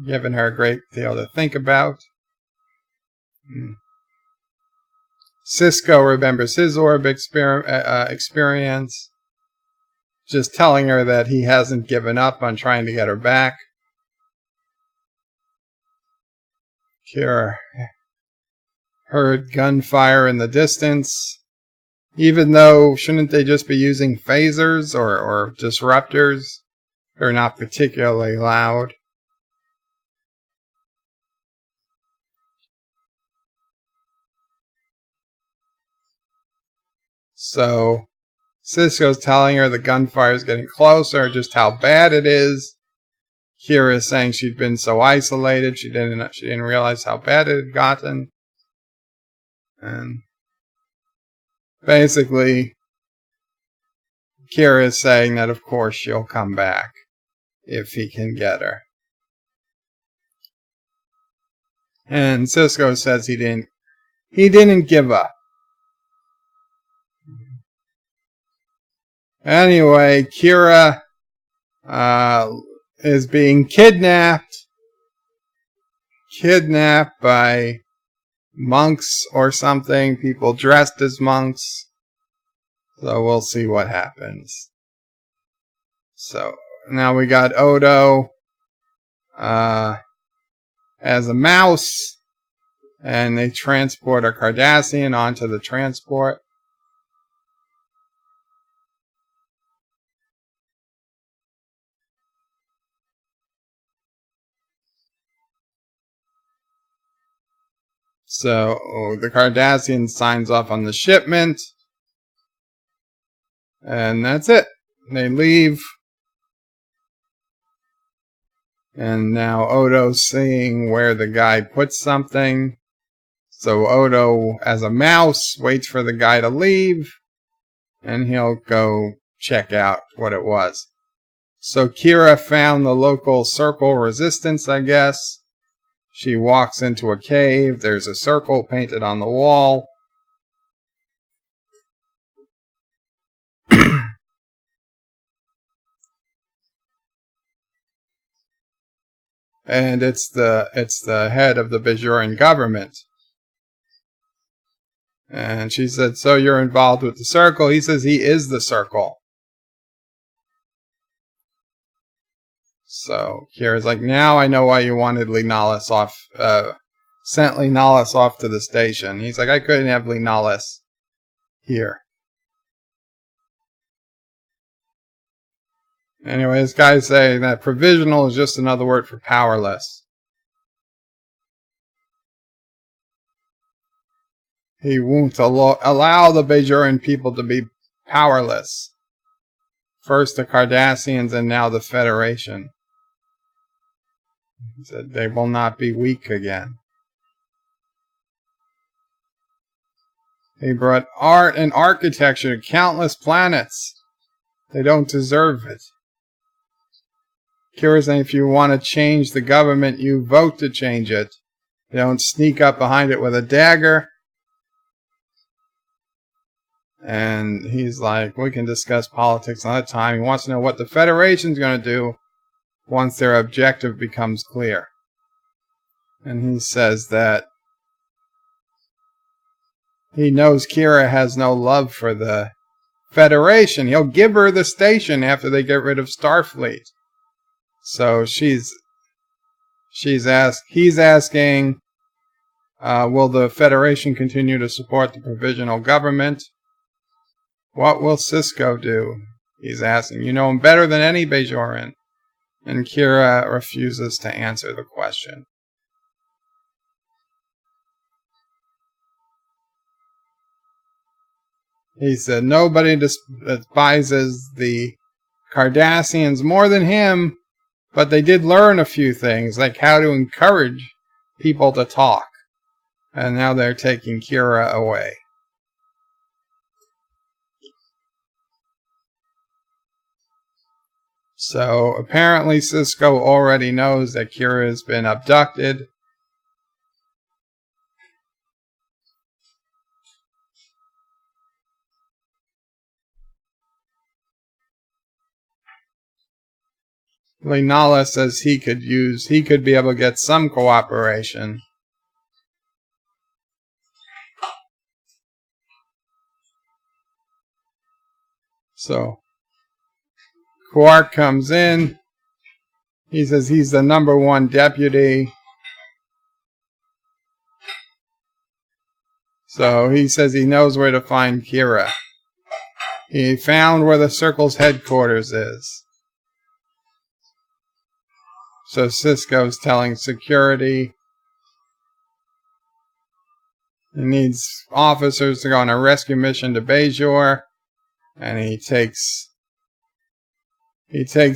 giving her a great deal to think about. Sisko remembers his orb experience, just telling her that he hasn't given up on trying to get her back. Kira heard gunfire in the distance. Even though, shouldn't they just be using phasers or disruptors? They're not particularly loud. So Sisko's telling her the gunfire is getting closer, just how bad it is. Kira's saying she'd been so isolated, she didn't realize how bad it had gotten. And basically, Kira's saying that of course she'll come back if he can get her. And Sisko says he didn't give up. Anyway, Kira is being kidnapped by monks or something, people dressed as monks. So we'll see what happens. So now we got Odo as a mouse, and they transport a Cardassian onto the transport. So the Cardassian signs off on the shipment. And that's it. They leave. And now Odo's seeing where the guy puts something. So Odo, as a mouse, waits for the guy to leave. And he'll go check out what it was. So Kira found the local circle resistance, I guess. She walks into a cave. There's a circle painted on the wall. And it's the head of the Bajoran government. And she said, "So you're involved with the circle?" He says he is the circle. So Kira's like, "Now I know why you wanted Lignalis off, sent Lignalis off to the station." He's like, "I couldn't have Lignalis here." Anyway, this guy's saying that provisional is just another word for powerless. He won't allow the Bajoran people to be powerless. First the Cardassians and now the Federation. He said they will not be weak again. They brought art and architecture to countless planets. They don't deserve it. Kira's saying if you want to change the government, you vote to change it. You don't sneak up behind it with a dagger. And he's like, we can discuss politics another time. He wants to know what the Federation's going to do once their objective becomes clear. And he says that he knows Kira has no love for the Federation. He'll give her the station after they get rid of Starfleet. So he's asking, will the Federation continue to support the provisional government? What will Sisko do? He's asking. You know him better than any Bajoran. And Kira refuses to answer the question. He said nobody despises the Cardassians more than him, but they did learn a few things, like how to encourage people to talk. And now they're taking Kira away. So apparently Sisko already knows that Kira has been abducted. Lignalis says he could be able to get some cooperation. So Quark comes in. He says he's the #1 deputy. So he says he knows where to find Kira. He found where the Circle's headquarters is. So Sisko's telling security he needs officers to go on a rescue mission to Bajor, and he takes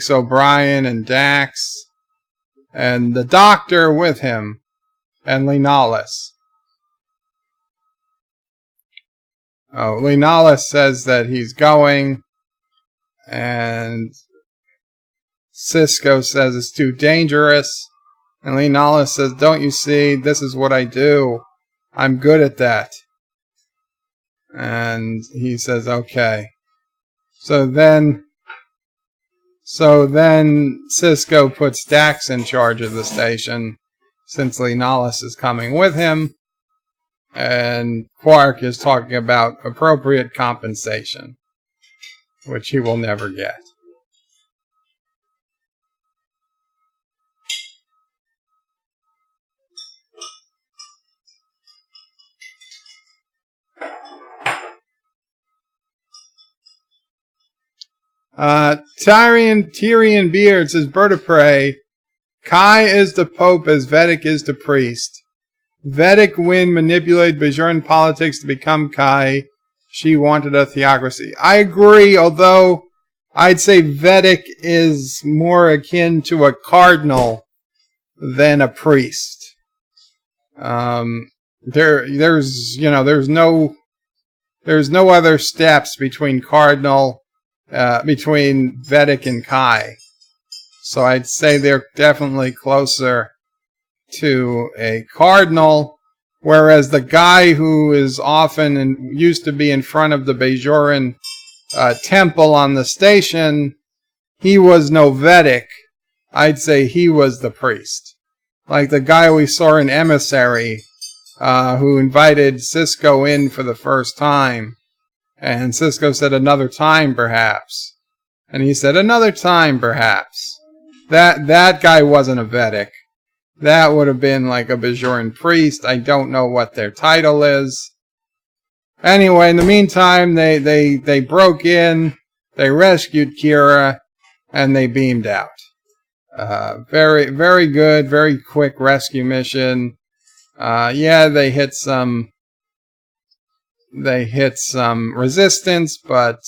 O'Brien and Dax and the doctor with him and Lenalis. Lenalis says that he's going, and Sisko says it's too dangerous, and Lenalis says, don't you see, this is what I do. I'm good at that. And he says, okay. So then Sisko puts Dax in charge of the station, since Lenalis is coming with him, and Quark is talking about appropriate compensation, which he will never get. Tyrion Beard says, Bird of Prey, Kai is the Pope as Vedic is the priest. Vedic Wynn manipulated Bajoran politics to become Kai. She wanted a theocracy. I agree, although I'd say Vedic is more akin to a cardinal than a priest. There's no other steps between between Vedic and Kai. So I'd say they're definitely closer to a cardinal, whereas the guy who is often and used to be in front of the Bajoran temple on the station, he was no Vedic. I'd say he was the priest. Like the guy we saw in Emissary, who invited Sisko in for the first time. And Sisko said, another time, perhaps. And he said, another time, perhaps. That guy wasn't a Vedic. That would have been like a Bajoran priest. I don't know what their title is. Anyway, in the meantime, they broke in, they rescued Kira, and they beamed out. Very, very good, very quick rescue mission. Yeah, they hit some resistance, but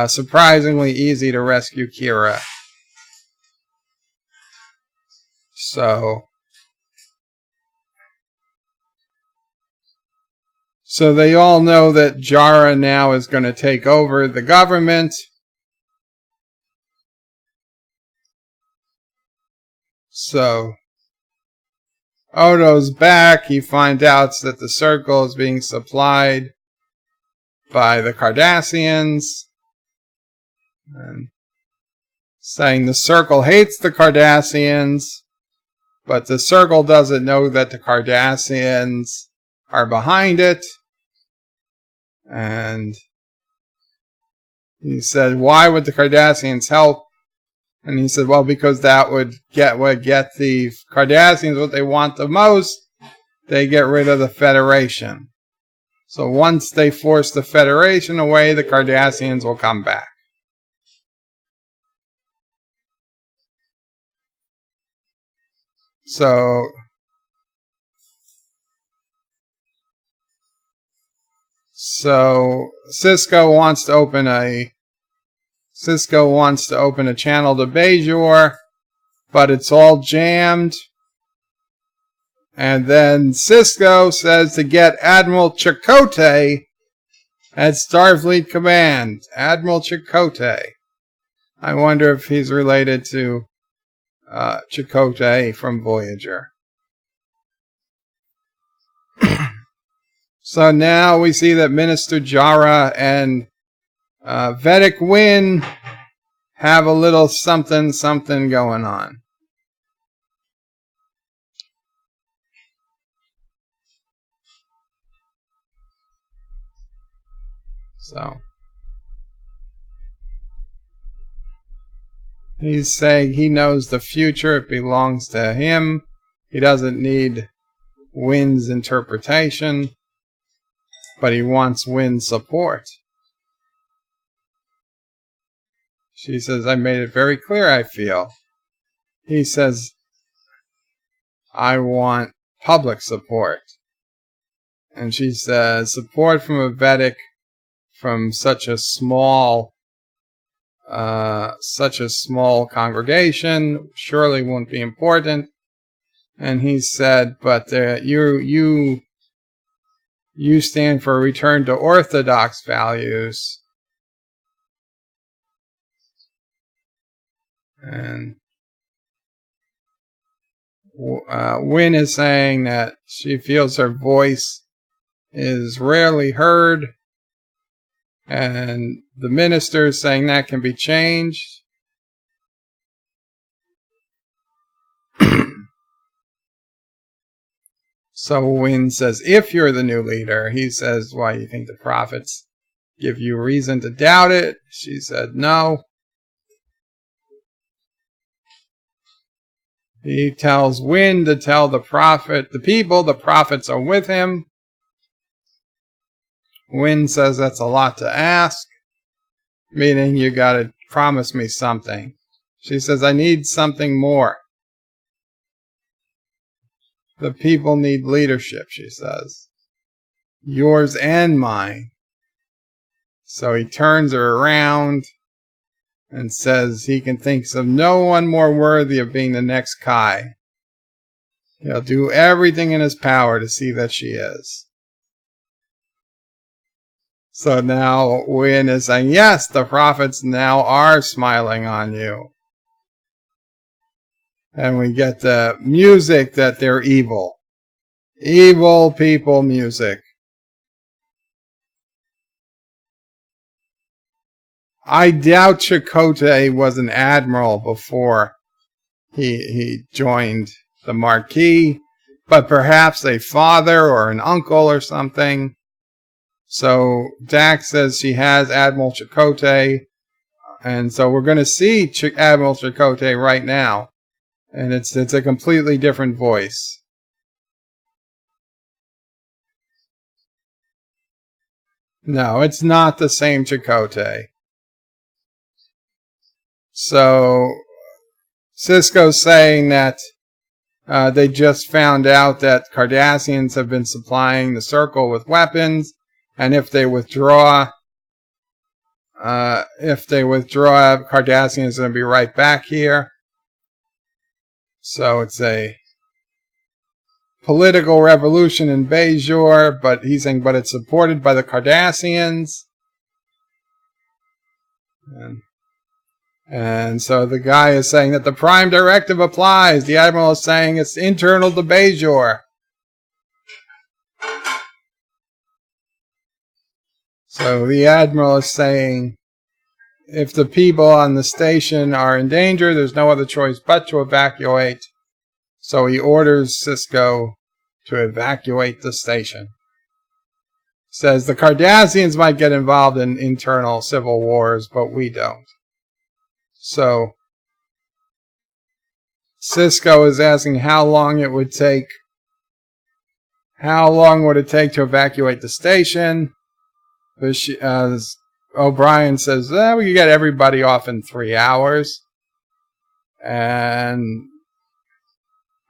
surprisingly easy to rescue Kira. So they all know that Jara now is going to take over the government. So Odo's back. He finds out that the circle is being supplied by the Cardassians. And saying the circle hates the Cardassians, but the circle doesn't know that the Cardassians are behind it. And he said, why would the Cardassians help? And he said, well, because that would get the Cardassians what they want the most. They get rid of the Federation. So once they force the Federation away, the Cardassians will come back. So Sisko wants to open a channel to Bajor, but it's all jammed. And then Sisko says to get Admiral Chakotay at Starfleet Command. Admiral Chakotay. I wonder if he's related to Chakotay from Voyager. So now we see that Minister Jara and Vedic Wynn have a little something going on. So he's saying he knows the future, it belongs to him. He doesn't need Wynn's interpretation, but he wants Wynn's support. She says, I made it very clear, I feel. he says, I want public support. And she says, support from a Vedic from such a small congregation surely won't be important. And he said, but you stand for a return to orthodox values. And Wynn is saying that she feels her voice is rarely heard, and the minister is saying that can be changed. So Wynn says, if you're the new leader, he says, why, you think the prophets give you reason to doubt it? She said, no. He tells Wynn to tell the prophets are with him. Wynn says that's a lot to ask, meaning you gotta promise me something. She says, I need something more. The people need leadership, she says. Yours and mine. So he turns her around and says he can think of no one more worthy of being the next Kai. He'll do everything in his power to see that she is. So now Wynn is saying, yes, the prophets now are smiling on you. And we get the music that they're evil. Evil people music. I doubt Chakotay was an admiral before he joined the Marquis, but perhaps a father or an uncle or something. So Dax says she has Admiral Chakotay, and so we're going to see Admiral Chakotay right now, and it's a completely different voice. No, it's not the same Chakotay. So Sisko's saying that they just found out that Cardassians have been supplying the Circle with weapons, and if they withdraw, Cardassians are going to be right back here. So it's a political revolution in Bajor, but he's saying, but it's supported by the Cardassians. And so the guy is saying that the Prime Directive applies. The Admiral is saying it's internal to Bajor. So the Admiral is saying if the people on the station are in danger, there's no other choice but to evacuate. So he orders Sisko to evacuate the station. Says the Cardassians might get involved in internal civil wars, but we don't. So Sisko is asking how long it would take. How long would it take to evacuate the station? O'Brien says, we can get everybody off in 3 hours. And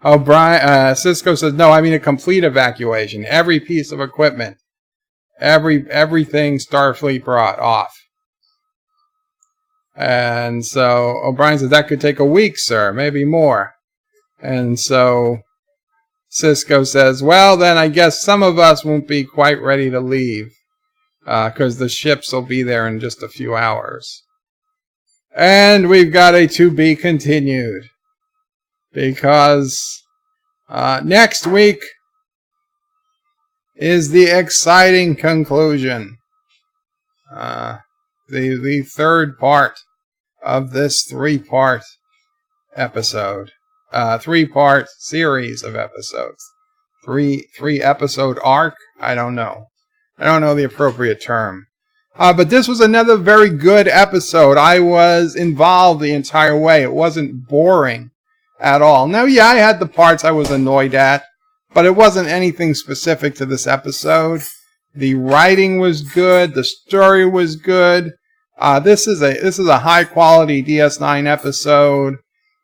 Sisko says, no, I mean a complete evacuation. Every piece of equipment. Everything Starfleet brought off. And so O'Brien says, that could take a week, sir, maybe more. And so Sisko says, well, then I guess some of us won't be quite ready to leave, because the ships will be there in just a few hours. And we've got a to be continued, because next week is the exciting conclusion. The third part of this three-part episode. Three-part series of episodes. Three episode arc? I don't know. I don't know the appropriate term. But this was another very good episode. I was involved the entire way. It wasn't boring at all. Now, yeah, I had the parts I was annoyed at, but it wasn't anything specific to this episode. The writing was good. The story was good. This is a high quality DS9 episode.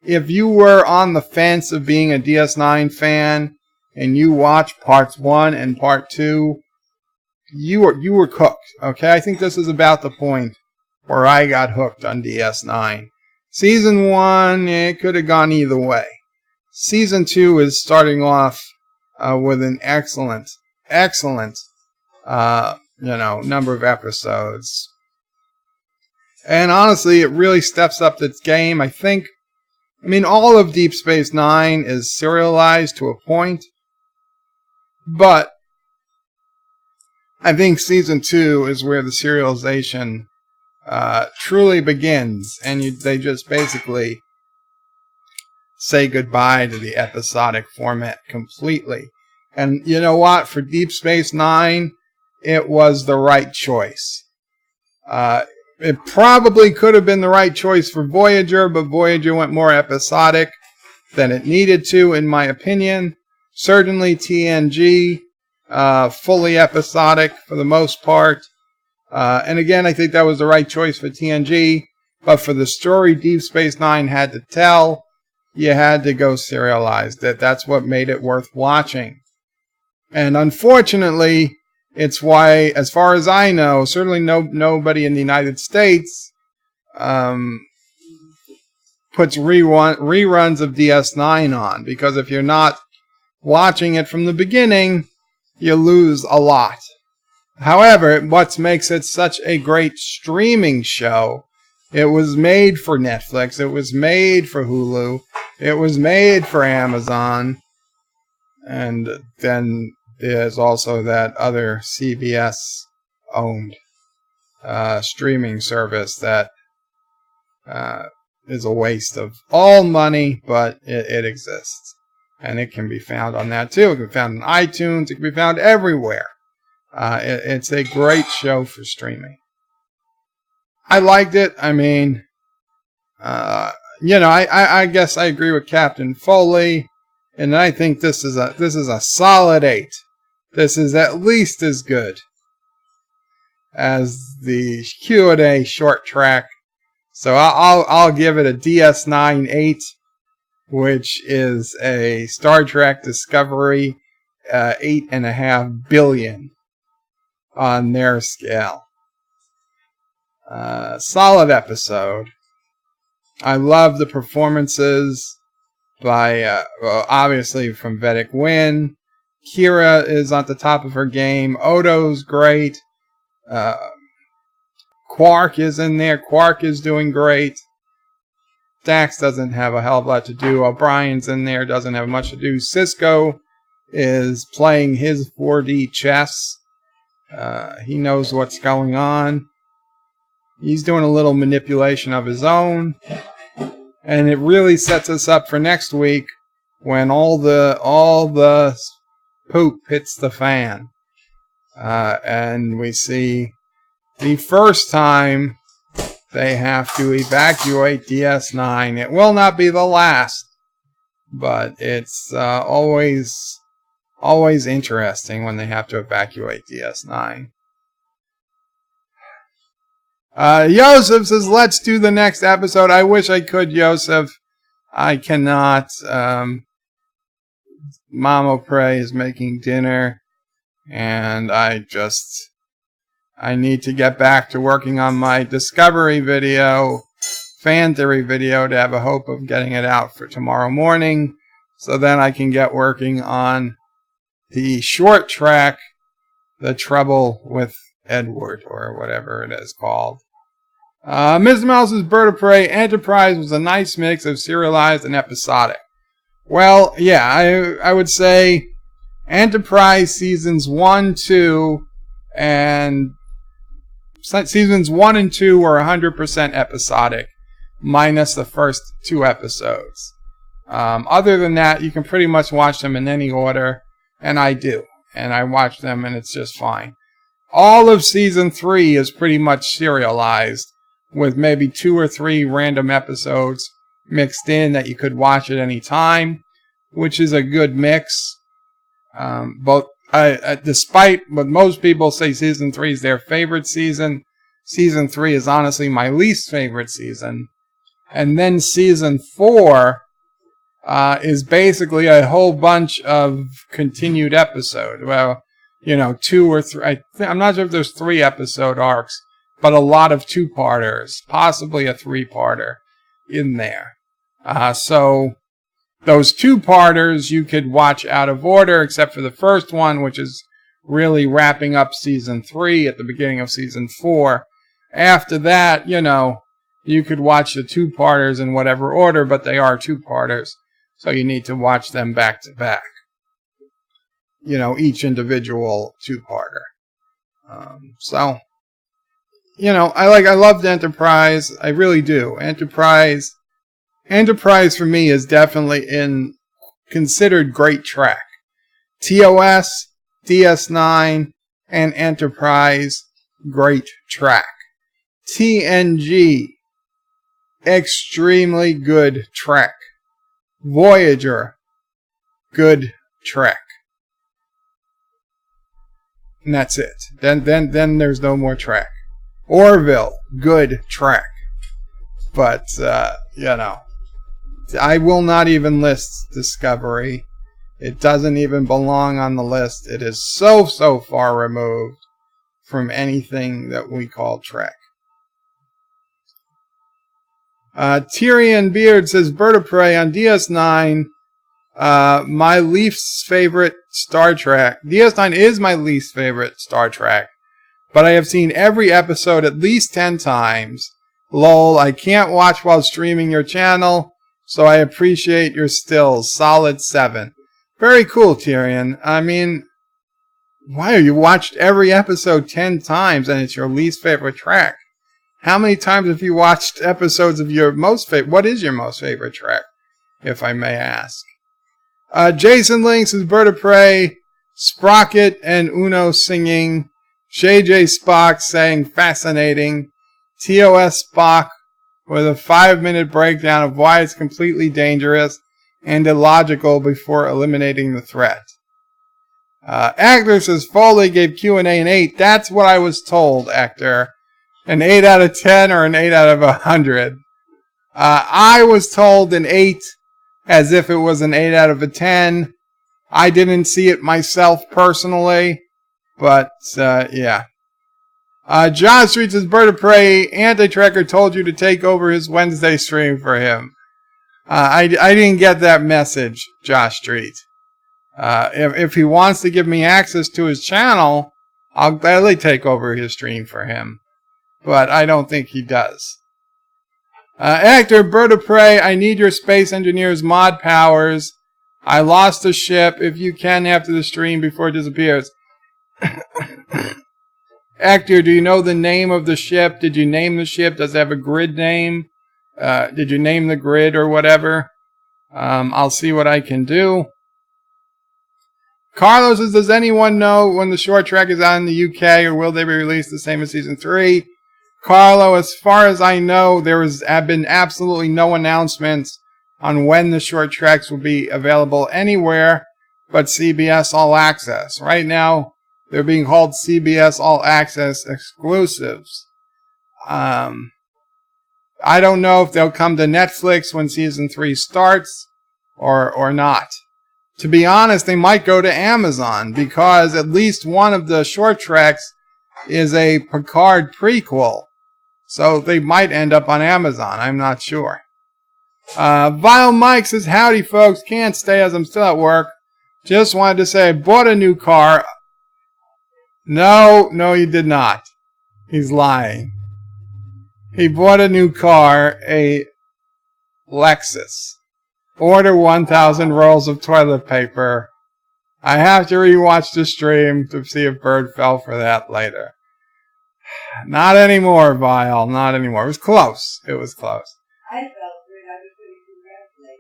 if you were on the fence of being a DS9 fan and you watched parts 1 and part 2, you were cooked. Okay, I think this is about the point where I got hooked on DS9. Season 1, it could have gone either way. Season 2 is starting off with an excellent number of episodes. And honestly, it really steps up its game. I mean, all of Deep Space Nine is serialized to a point. But I think Season 2 is where the serialization truly begins. And they just basically say goodbye to the episodic format completely. And you know what? For Deep Space Nine, it was the right choice. It probably could have been the right choice for Voyager, but Voyager went more episodic than it needed to, in my opinion. Certainly TNG, fully episodic for the most part. And again, I think that was the right choice for TNG. But for the story Deep Space Nine had to tell, you had to go serialized. That's what made it worth watching. And unfortunately, it's why, as far as I know, certainly nobody in the United States puts reruns of DS9 on. Because if you're not watching it from the beginning, you lose a lot. However, what makes it such a great streaming show, it was made for Netflix, it was made for Hulu, it was made for Amazon, and then there's also that other CBS-owned streaming service that is a waste of all money, but it exists. And it can be found on that too. It can be found on iTunes. It can be found everywhere. It's a great show for streaming. I liked it. I mean, I guess I agree with Captain Foley, and I think this is a solid 8. This is at least as good as the Q&A short track. So I'll give it a DS9 8, which is a Star Trek Discovery 8.5 billion on their scale. Solid episode. I love the performances by, obviously from Vedic Wynn. Kira is at the top of her game. Odo's great. Quark is in there. Quark is doing great. Dax doesn't have a hell of a lot to do. O'Brien's in there. Doesn't have much to do. Sisko is playing his 4D chess. He knows what's going on. He's doing a little manipulation of his own. And it really sets us up for next week when all the poop hits the fan. And we see the first time they have to evacuate DS9. It will not be the last, but it's always interesting when they have to evacuate DS9. Yosef says, let's do the next episode. I wish I could, Yosef. I cannot. Mama Prey is making dinner, and I need to get back to working on my Discovery video, fan theory video, to have a hope of getting it out for tomorrow morning, so then I can get working on the short track, The Trouble with Edward, or whatever it is called. Ms. Mouse's Bird of Prey Enterprise was a nice mix of serialized and episodic. Well, yeah, I would say Enterprise seasons 1, 2, and seasons 1 and 2 were 100% episodic, minus the first 2 episodes. Other than that, you can pretty much watch them in any order, and I do. And I watch them, and it's just fine. All of season 3 is pretty much serialized, with maybe 2 or 3 random episodes mixed in that you could watch at any time, which is a good mix. Despite what most people say season 3 is their favorite season, season 3 is honestly my least favorite season. And then season 4 is basically a whole bunch of continued episodes. Well, 2 or 3. I'm not sure if there's 3 episode arcs, but a lot of 2-parters, possibly a 3-parter in there. So those 2-parters you could watch out of order, except for the first one, which is really wrapping up season 3 at the beginning of season 4. After that, you could watch the 2-parters in whatever order, but they are 2-parters, so you need to watch them back to back. Each individual 2-parter. I loved Enterprise. I really do. Enterprise for me is definitely considered great Trek. TOS, DS9, and Enterprise, great Trek. TNG, extremely good Trek. Voyager, good Trek. And that's it. Then there's no more Trek. Orville, good Trek. But, I will not even list Discovery. It doesn't even belong on the list. It is so far removed from anything that we call Trek. Tyrion Beard says, Bird of Prey on DS9, my least favorite Star Trek. DS9 is my least favorite Star Trek, but I have seen every episode at least 10 times. Lol, I can't watch while streaming your channel, so I appreciate your stills. Solid 7. Very cool, Tyrion. I mean, why you watched every episode 10 times and it's your least favorite Trek? How many times have you watched episodes of your most favorite? What is your most favorite Trek, if I may ask? Jason Links is Bird of Prey, Sprocket and Uno singing, JJ Spock saying fascinating, TOS Spock with a 5-minute breakdown of why it's completely dangerous and illogical before eliminating the threat. Actor says Foley gave Q&A an 8. That's what I was told, Actor. An 8 out of 10 or an 8 out of 100. I was told an 8 as if it was an 8 out of a 10. I didn't see it myself personally, but yeah. John Street says Bird of Prey, Anti-Trekker told you to take over his Wednesday stream for him. I didn't get that message, Josh Street. If he wants to give me access to his channel, I'll gladly take over his stream for him. But I don't think he does. Actor, Bird of Prey, I need your Space Engineers mod powers. I lost the ship. If you can, after the stream before it disappears. Actor, do you know the name of the ship? Did you name the ship? Does it have a grid name? Did you name the grid or whatever? I'll see what I can do. Carlos says, does anyone know when the short track is out in the UK, or will they be released the same as Season 3? Carlo, as far as I know, there have been absolutely no announcements on when the short tracks will be available anywhere but CBS All Access. Right now, they're being called CBS All Access exclusives. I don't know if they'll come to Netflix when Season 3 starts or not. To be honest, they might go to Amazon because at least one of the short tracks is a Picard prequel. So they might end up on Amazon. I'm not sure. Vile Mike says, howdy folks. Can't stay as I'm still at work. Just wanted to say I bought a new car. No, you did not. He's lying. He bought a new car, a Lexus. Order 1,000 rolls of toilet paper. I have to rewatch the stream to see if Bird fell for that later. Not anymore, Vile. Not anymore. It was close. I fell for it. I was going to congratulate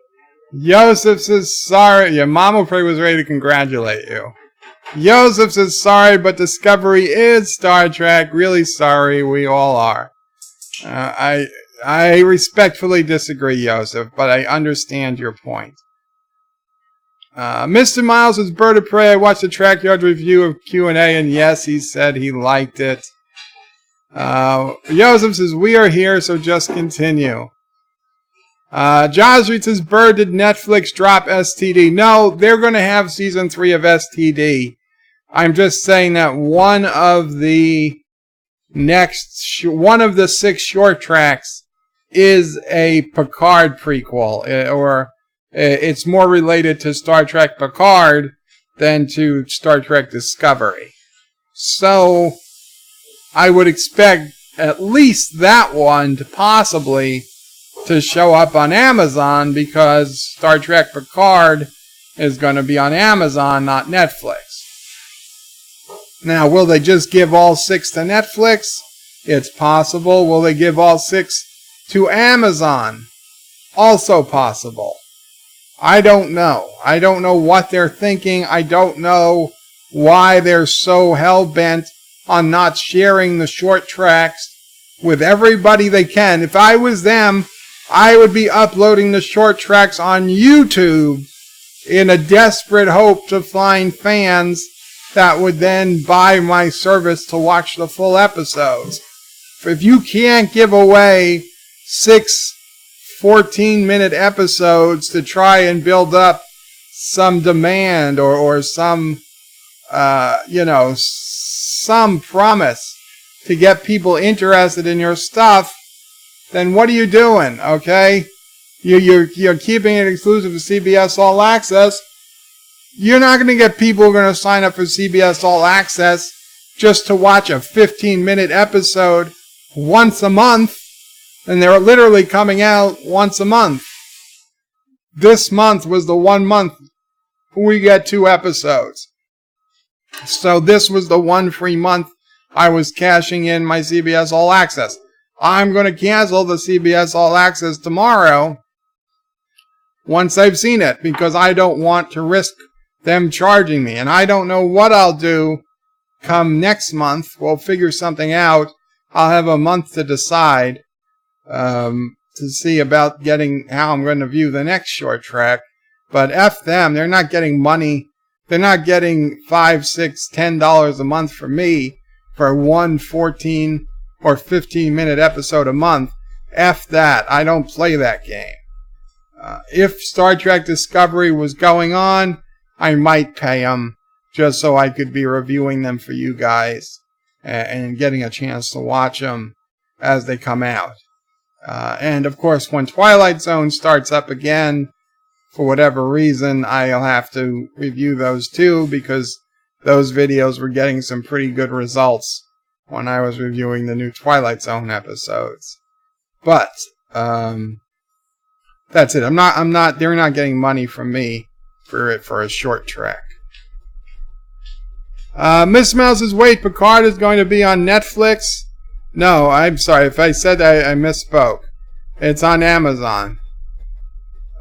you. Joseph says, sorry. Yeah, Mama Prey was ready to congratulate you. Joseph says, sorry, but Discovery is Star Trek. Really sorry. We all are. I respectfully disagree, Joseph, but I understand your point. Mr. Miles is Bird of Prey. I watched the Trackyard review of Q&A, and yes, he said he liked it. Joseph says, we are here, so just continue. Jaws reads says, Bird, did Netflix drop STD? No, they're going to have season 3 of STD. I'm just saying that one of the 6 short tracks is a Picard prequel, or it's more related to Star Trek Picard than to Star Trek Discovery. So I would expect at least that one to possibly to show up on Amazon, because Star Trek Picard is going to be on Amazon, not Netflix. Now, will they just give all 6 to Netflix? It's possible. Will they give all 6 to Amazon? Also possible. I don't know. I don't know what they're thinking. I don't know why they're so hell-bent on not sharing the short tracks with everybody they can. If I was them, I would be uploading the short tracks on YouTube in a desperate hope to find fans that would then buy my service to watch the full episodes. If you can't give away 6 14-minute episodes to try and build up some demand or some, some promise to get people interested in your stuff, then what are you doing, okay? You're keeping it exclusive to CBS All Access. You're not going to get people who are going to sign up for CBS All Access just to watch a 15-minute episode once a month, and they're literally coming out once a month. This month was the 1 month we get 2 episodes. So this was the 1 free month I was cashing in my CBS All Access. I'm going to cancel the CBS All Access tomorrow once I've seen it, because I don't want to risk them charging me. And I don't know what I'll do come next month. We'll figure something out. I'll have a month to decide to see about getting how I'm going to view the next short track. But F them. They're not getting money. They're not getting $5, $6, $10 a month from me for 1 14 or 15-minute episode a month. F that. I don't play that game. If Star Trek Discovery was going on, I might pay them just so I could be reviewing them for you guys and getting a chance to watch them as they come out. And of course, when Twilight Zone starts up again, for whatever reason, I'll have to review those too, because those videos were getting some pretty good results when I was reviewing the new Twilight Zone episodes. But that's it. They're not getting money from me for a short track. Miss Mouse says, wait, Picard is going to be on Netflix? No, I'm sorry. If I said that, I misspoke. It's on Amazon.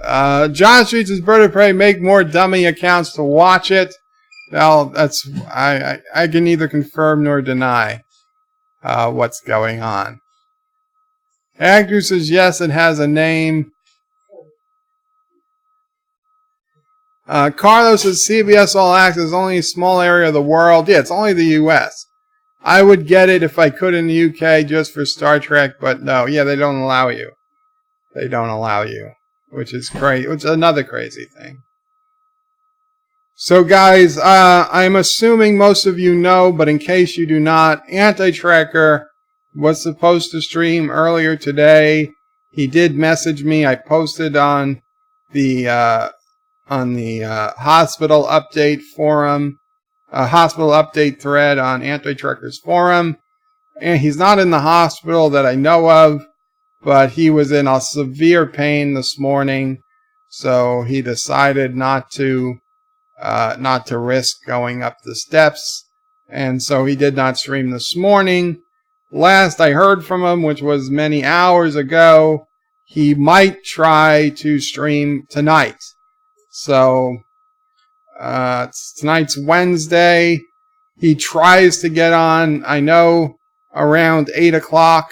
John Street says, Bird of Prey, make more dummy accounts to watch it. Well, I can neither confirm nor deny what's going on. Actor says, yes, it has a name. Carlos says, CBS All Access is only a small area of the world. Yeah, it's only the U.S. I would get it if I could in the U.K. just for Star Trek, but no. Yeah, they don't allow you. They don't allow you, which is crazy. Which is another crazy thing. So, guys, I'm assuming most of you know, but in case you do not, Anti-Tracker was supposed to stream earlier today. He did message me. I posted on the hospital update forum, hospital update thread on Anti-Tracker's forum. And he's not in the hospital that I know of, but he was in a severe pain this morning, so he decided not to risk going up the steps, and so he did not stream this morning. Last I heard from him, which was many hours ago, he might try to stream tonight. So, tonight's Wednesday. He tries to get on, I know, around 8 o'clock,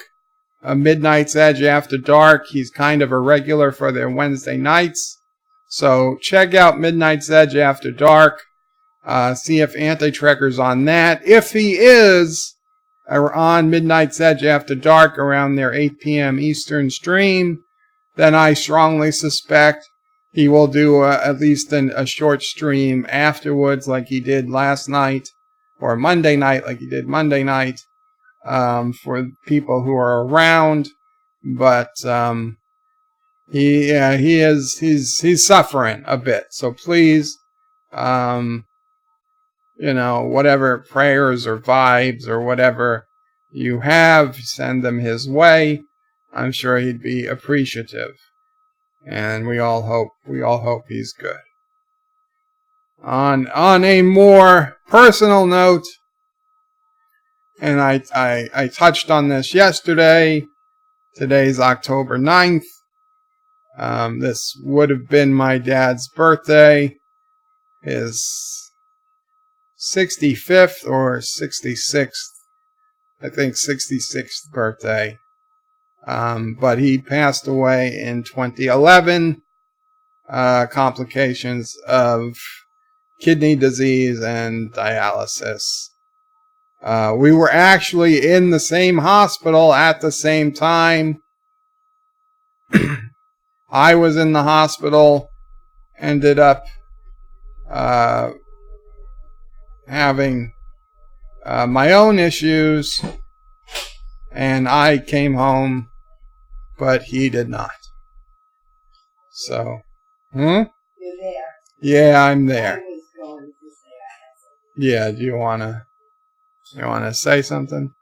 Midnight's Edge After Dark. He's kind of a regular for their Wednesday nights. So, check out Midnight's Edge After Dark. See if Anti-Trekker's on that. If he is on Midnight's Edge After Dark around their 8 p.m. Eastern stream, then I strongly suspect he will do at least a short stream afterwards, like he did last night, or Monday night, like he did Monday night, for people who are around. But he's suffering a bit. So please, whatever prayers or vibes or whatever you have, send them his way. I'm sure he'd be appreciative. And we all hope he's good. On a more personal note, and I touched on this yesterday. Today's October 9th. This would have been my dad's birthday. His 65th or 66th. I think 66th birthday. But he passed away in 2011. Complications of kidney disease and dialysis. We were actually in the same hospital at the same time. I was in the hospital, ended up having my own issues, and I came home, but he did not. So, You're there. Yeah, I'm there. I was going to say I had something. Yeah, do you wanna say something?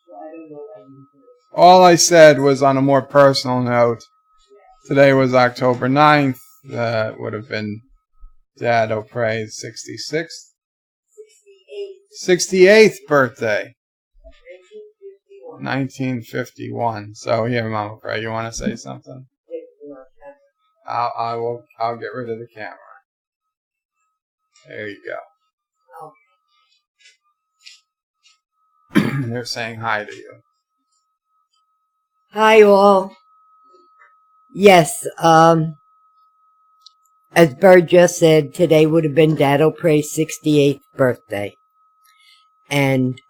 So I don't know what you do. All I said was on a more personal note. Today was October 9th. Would have been Dad O'Pre's 66th? 68th birthday. 1951. So here, Mama O'Pre, you want to say something? I'll get rid of the camera. There you go. They're saying hi to you. Hi all. Yes, as Bird just said, today would have been Dad O'Pre's 68th birthday. And,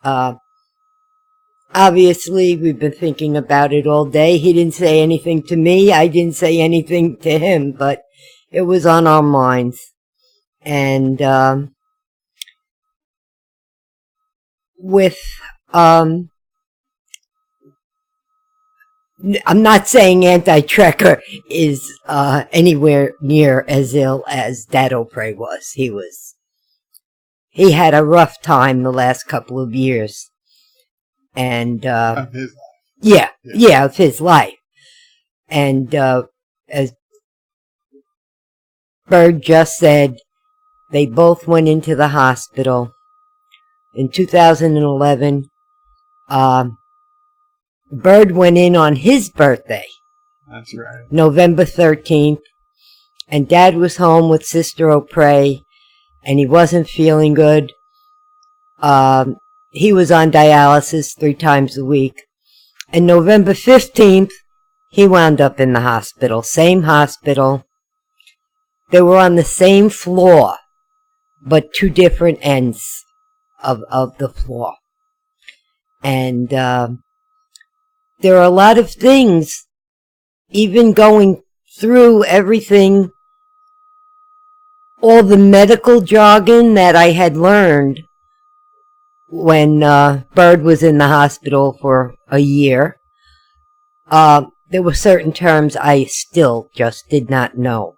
obviously we've been thinking about it all day. He didn't say anything to me. I didn't say anything to him, but it was on our minds. And, I'm not saying Anti-Trekker is anywhere near as ill as Dad O'Pre was. He had a rough time the last couple of years. And Of his life. Yeah, of his life. And as Bird just said, they both went into the hospital. In 2011, Bird went in on his birthday. That's right. November 13th. And Dad was home with Sister O'Pre, and he wasn't feeling good. He was on dialysis 3 times a week. And November 15th, he wound up in the hospital. Same hospital. They were on the same floor, but 2 different ends of the floor. And there are a lot of things, even going through everything, all the medical jargon that I had learned when Bird was in the hospital for a year. There were certain terms I still just did not know.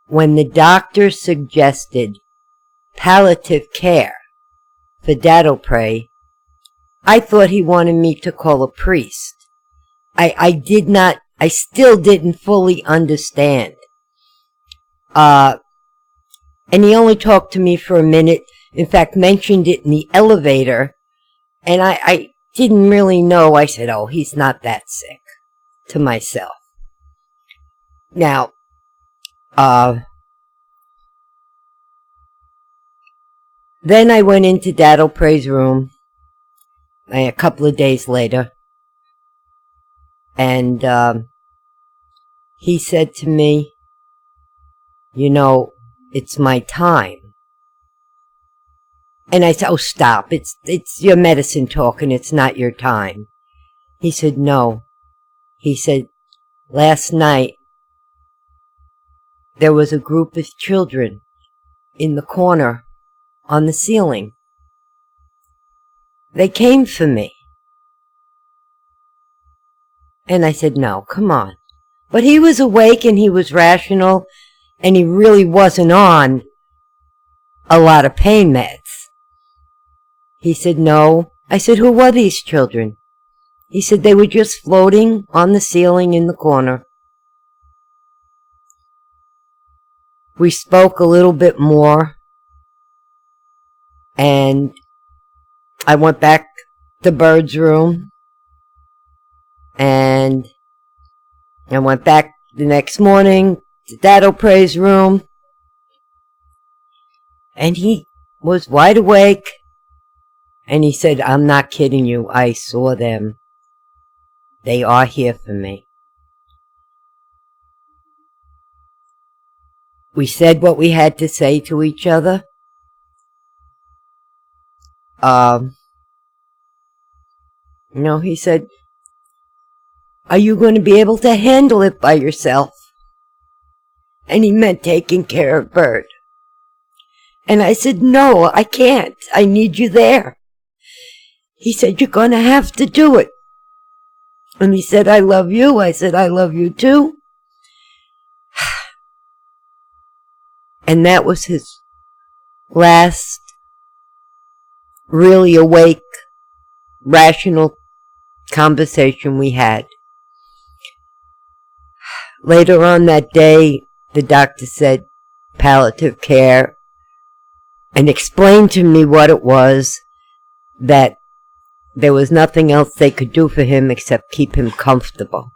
When the doctor suggested palliative care for Dad O'Pre, I thought he wanted me to call a priest. I still didn't fully understand. And he only talked to me for a minute, in fact mentioned it in the elevator, and I didn't really know. I said, oh, he's not that sick, to myself. Now, then I went into Dad O'Pre's room a couple of days later, and he said to me, you know, it's my time. And I said, oh, stop, it's your medicine talking, it's not your time. He said, no. He said, last night, there was a group of children in the corner on the ceiling. They came for me. And I said, no, come on. But he was awake and he was rational and he really wasn't on a lot of pain meds. He said, no. I said, who were these children? He said, they were just floating on the ceiling in the corner. We spoke a little bit more, and I went back to Bird's room, and I went back the next morning to Dad O'Pre's room, and he was wide awake, and he said, I'm not kidding you, I saw them. They are here for me. We said what we had to say to each other. He said, are you going to be able to handle it by yourself? And he meant taking care of Bird. And I said, no, I can't. I need you there. He said, you're going to have to do it. And he said, I love you. I said, I love you too. And that was his last really awake, rational conversation we had. Later on that day, the doctor said palliative care and explained to me what it was, that there was nothing else they could do for him except keep him comfortable.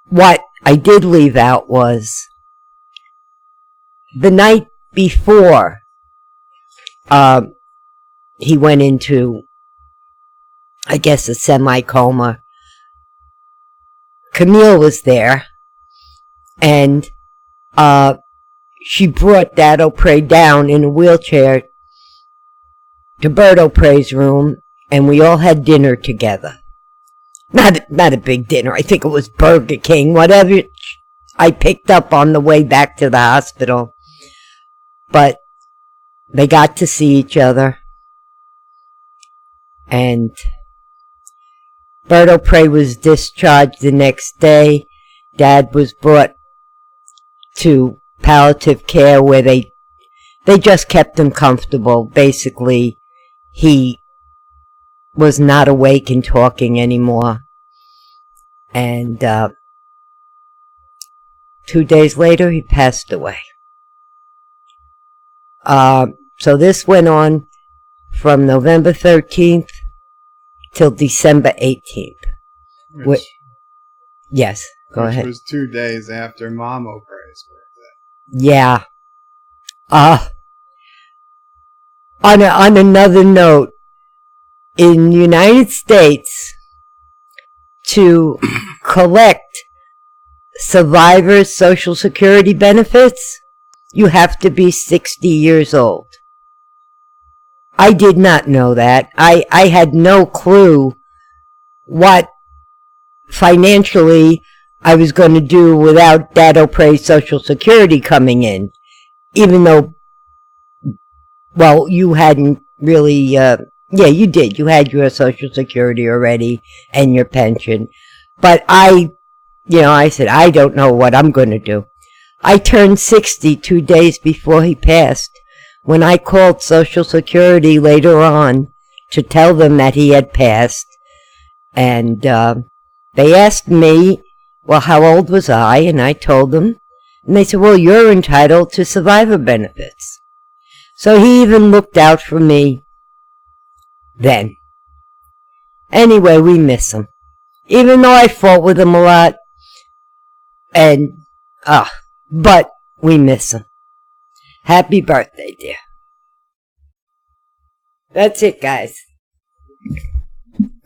What I did leave out was the night before he went into, I guess, a semi-coma. Camille was there, and she brought Dad O'Pre down in a wheelchair to Bird O'Pre's room, and we all had dinner together. Not a big dinner. I think it was Burger King, whatever I picked up on the way back to the hospital. But they got to see each other. And Bird O'Pre was discharged the next day. Dad was brought to palliative care where they just kept him comfortable. Basically, he was not awake and talking anymore. And 2 days later, he passed away. So this went on from November 13th till December 18th. Yes, go ahead. Which was 2 days after Mom O'Pre's birthday. Yeah. On another note, in the United States, to collect survivors' Social Security benefits, you have to be 60 years old. I did not know that. I had no clue what financially I was going to do without Dad O'Pre's Social Security coming in. Even though, well, you hadn't really, yeah, you did. You had your Social Security already and your pension. But I said, I don't know what I'm going to do. I turned 60 2 days before he passed. When I called Social Security later on to tell them that he had passed, and they asked me, well, how old was I? And I told them, and they said, well, you're entitled to survivor benefits. So he even looked out for me then. Anyway, we miss him. Even though I fought with him a lot, and, but we miss him. Happy birthday, dear. That's it, guys.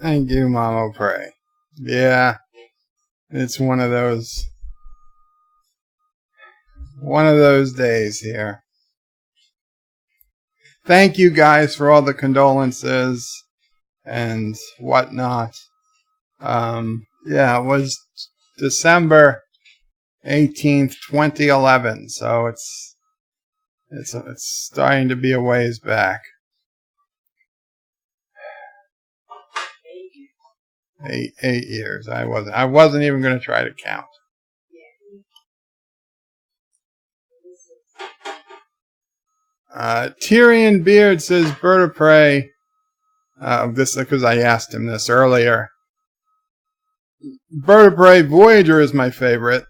Thank you, Mom O'Pre. Yeah, it's one of those days here. Thank you guys for all the condolences and whatnot. Yeah, it was December 18th, 2011. So it's starting to be a ways back. 8 years. I wasn't even going to try to count. Tyrion Beard says, Bird of Prey. This because I asked him this earlier. Bird of Prey Voyager is my favorite.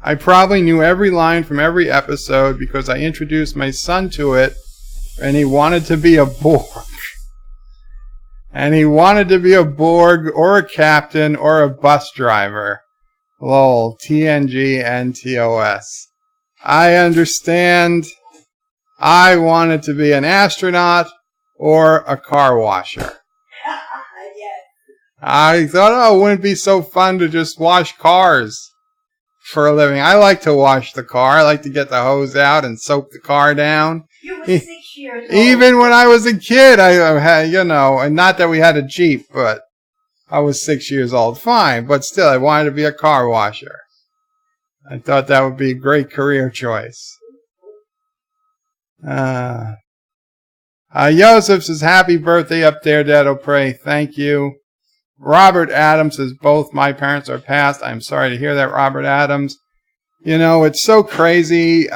I probably knew every line from every episode because I introduced my son to it, and he wanted to be a Borg. And he wanted to be a Borg or a captain or a bus driver. Lol, TNG and TOS. I understand. I wanted to be an astronaut or a car washer. I thought, oh, wouldn't it be so fun to just wash cars for a living? I like to wash the car. I like to get the hose out and soak the car down. You were 6 years old. Even when I was a kid, I had, and not that we had a Jeep, but I was 6 years old. Fine, but still, I wanted to be a car washer. I thought that would be a great career choice. Joseph says, happy birthday up there, Dad'll Pray. Thank you. Robert Adams says, both my parents are passed. I'm sorry to hear that, Robert Adams. It's so crazy.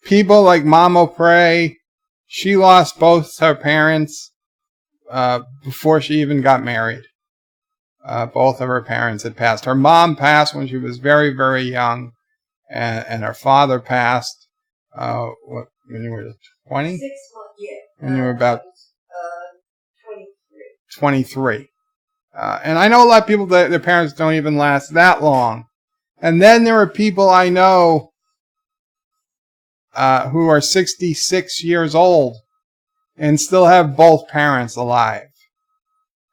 People like Mama Pray, she lost both her parents before she even got married. Both of her parents had passed. Her mom passed when she was very, very young, and her father passed when you were 20? 6 months, yeah. When you were about 23. And I know a lot of people that their parents don't even last that long. And then there are people I know who are 66 years old and still have both parents alive.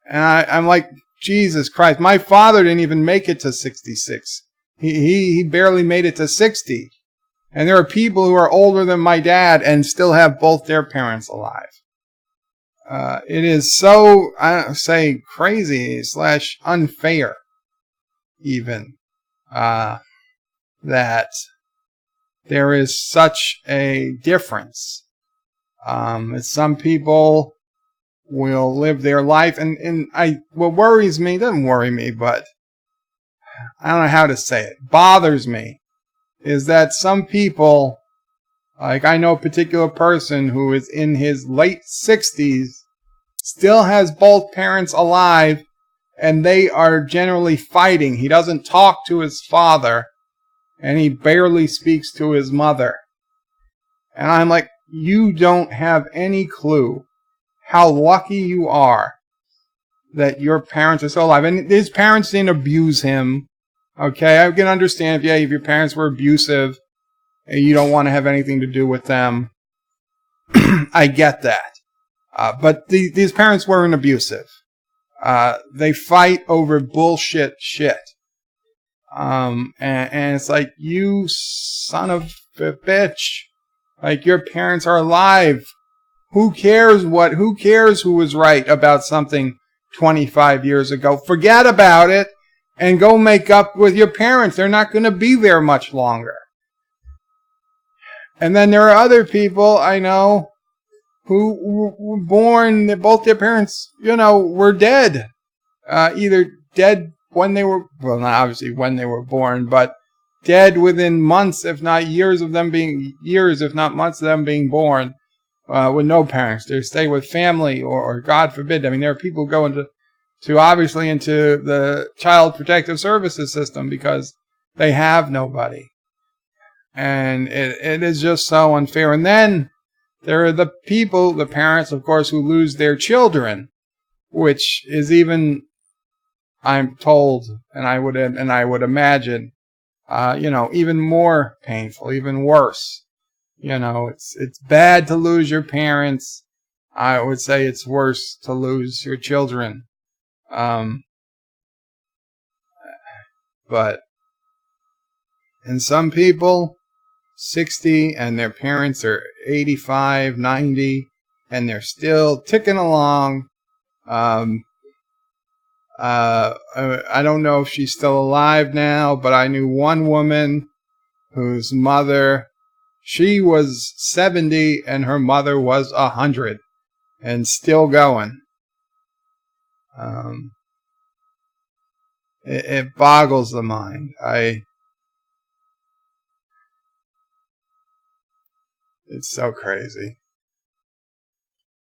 And I'm like, Jesus Christ, my father didn't even make it to 66. He barely made it to 60. And there are people who are older than my dad and still have both their parents alive. It is so, I don't say, crazy / unfair, even, that there is such a difference. Some people will live their life, and what worries me, doesn't worry me, but I don't know how to say it, bothers me, is that some people, like I know a particular person who is in his late 60s, still has both parents alive, and they are generally fighting. He doesn't talk to his father, and he barely speaks to his mother. And I'm like, you don't have any clue how lucky you are that your parents are still alive. And his parents didn't abuse him. Okay, I can understand if your parents were abusive and you don't want to have anything to do with them. I get that. But these parents weren't abusive. They fight over bullshit shit. And it's like, you son of a bitch. Like, your parents are alive. Who cares who was right about something 25 years ago? Forget about it and go make up with your parents. They're not going to be there much longer. And then there are other people I know who were born, both their parents, were dead. Either dead when they were, well, not obviously when they were born, but dead within months, if not years, if not months of them being born, with no parents. They stay with family, or God forbid. I mean, there are people who go into the Child Protective Services system because they have nobody. And it is just so unfair. And then there are the parents, of course, who lose their children, which is even, I'm told, and I would imagine, even more painful, even worse. It's bad to lose your parents. I would say it's worse to lose your children. But in some people, 60 and their parents are 85, 90, and they're still ticking along. I don't know if she's still alive now, but I knew one woman whose mother, she was 70 and her mother was 100 and still going. It boggles the mind. It's so crazy.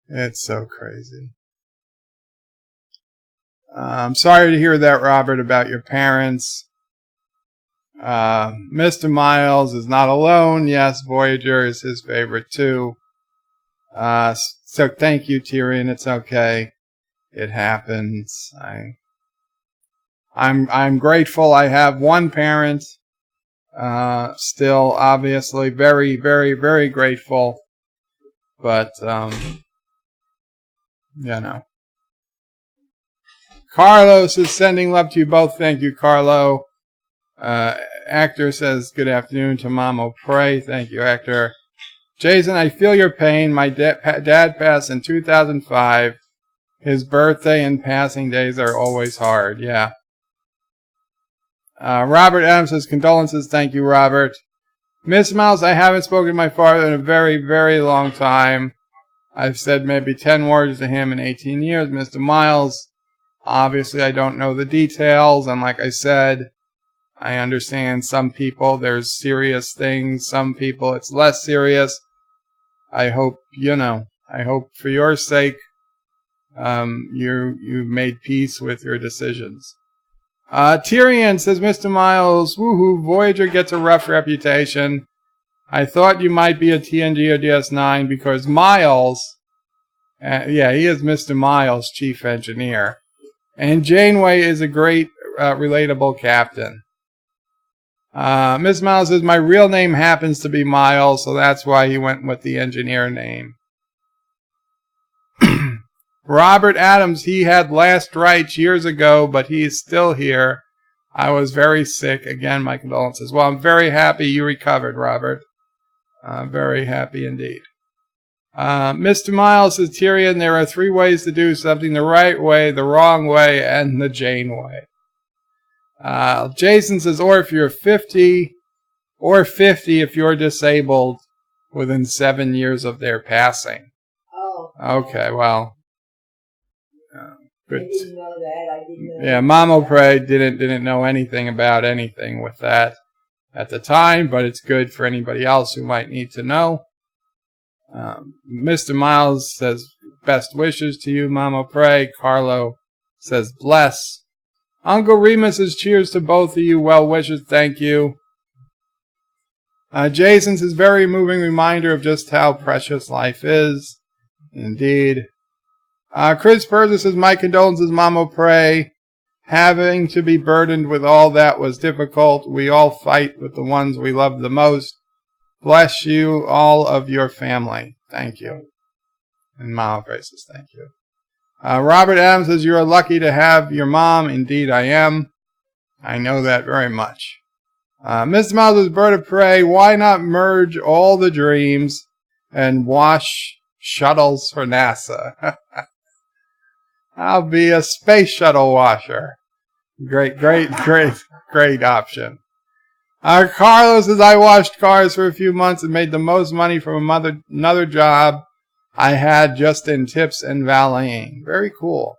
It's so crazy. I'm sorry to hear that, Robert, about your parents. Mr. Miles is not alone. Yes, Voyager is his favorite too. So thank you, Tyrion. It's okay. It happens. I'm grateful I have one parent. Still, obviously, very, very, very grateful. But, Carlos is sending love to you both. Thank you, Carlo. Actor says good afternoon to Mama Pray. Thank you, Actor. Jason, I feel your pain. My dad passed in 2005. His birthday and passing days are always hard. Yeah. Robert Adams says condolences. Thank you, Robert. Miss Miles, I haven't spoken to my father in a very, very long time. I've said maybe 10 words to him in 18 years. Mr. Miles, obviously I don't know the details, and like I said, I understand some people there's serious things, some people it's less serious. I hope, I hope for your sake, you've made peace with your decisions. Tyrion says, Mr. Miles, woohoo, Voyager gets a rough reputation. I thought you might be a TNG or DS9 because Miles, yeah, he is Mr. Miles, chief engineer. And Janeway is a great, relatable captain. Miss Miles says, my real name happens to be Miles, so that's why he went with the engineer name. Robert Adams, he had last rites years ago, but he's still here. I was very sick. Again, my condolences. Well, I'm very happy you recovered, Robert. Very happy indeed. Mr. Miles says, Tyrion, there are 3 ways to do something: the right way, the wrong way, and the Janeway. Jason says, or if you're 50, or 50 if you're disabled within 7 years of their passing. Oh. Okay, well. Good. I didn't know that. I didn't know. Yeah, Mama Pray didn't know anything about anything with that at the time, but it's good for anybody else who might need to know. Mr. Miles says, best wishes to you, Mama Pray. Carlo says, bless. Uncle Remus says, cheers to both of you. Well wishes, thank you. Jason says, very moving reminder of just how precious life is. Indeed. Chris Persis says, my condolences, Mama Pray. Having to be burdened with all that was difficult. We all fight with the ones we love the most. Bless you, all of your family. Thank you. And Mama Pray says, thank you. Robert Adams says, you're lucky to have your mom. Indeed, I am. I know that very much. Mr. Miles says, Bird of Prey, why not merge all the dreams and wash shuttles for NASA? I'll be a space shuttle washer. Great option. Carlos says, I washed cars for a few months and made the most money from another job I had just in tips and valeting. Very cool.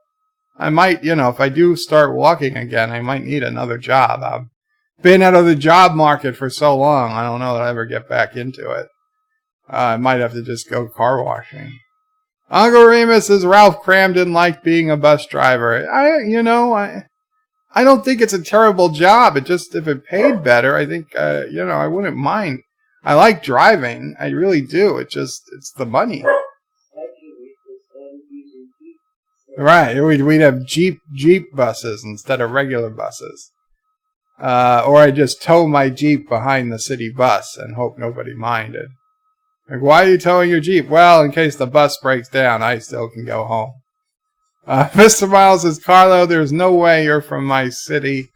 I might, if I do start walking again, I might need another job. I've been out of the job market for so long, I don't know that I'll ever get back into it. I might have to just go car washing. Uncle Remus says, Ralph Cramden liked being a bus driver. I don't think it's a terrible job. It just, if it paid better, I think, I wouldn't mind. I like driving. I really do. It's the money. Right. We'd have Jeep buses instead of regular buses. Or I just tow my Jeep behind the city bus and hope nobody minded. Like, why are you towing your Jeep? Well, in case the bus breaks down, I still can go home. Mr. Miles says, Carlo, there's no way you're from my city.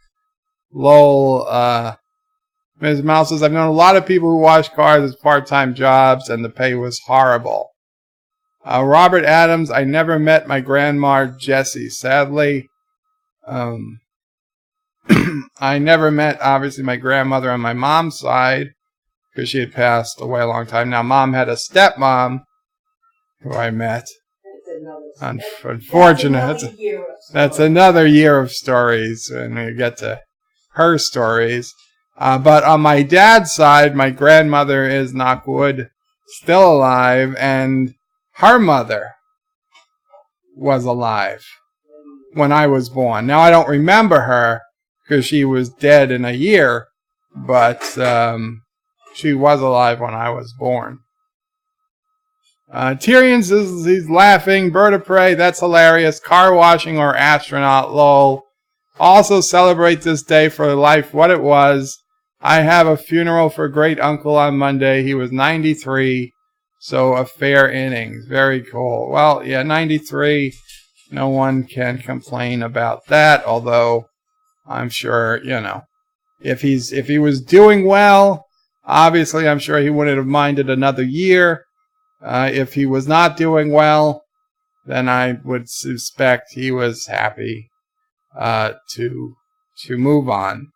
Lol. Ms. Miles says, I've known a lot of people who wash cars as part-time jobs, and the pay was horrible. Robert Adams, I never met my grandma, Jessie, sadly. I never met, obviously, my grandmother on my mom's side because she had passed away a long time. Now, Mom had a stepmom who I met. Unfortunate. That's another year of stories when we get to her stories. But on my dad's side, my grandmother is, knock wood, still alive, and her mother was alive when I was born. Now, I don't remember her because she was dead in a year, but she was alive when I was born. Tyrion says he's laughing. Bird of prey, that's hilarious. Car washing or astronaut, lol. Also celebrate this day for life what it was. I have a funeral for great uncle on Monday. He was 93, so a fair innings. Very cool. Well, yeah, 93. No one can complain about that, although I'm sure, if he was doing well, obviously I'm sure he wouldn't have minded another year. If he was not doing well, then I would suspect he was happy to move on.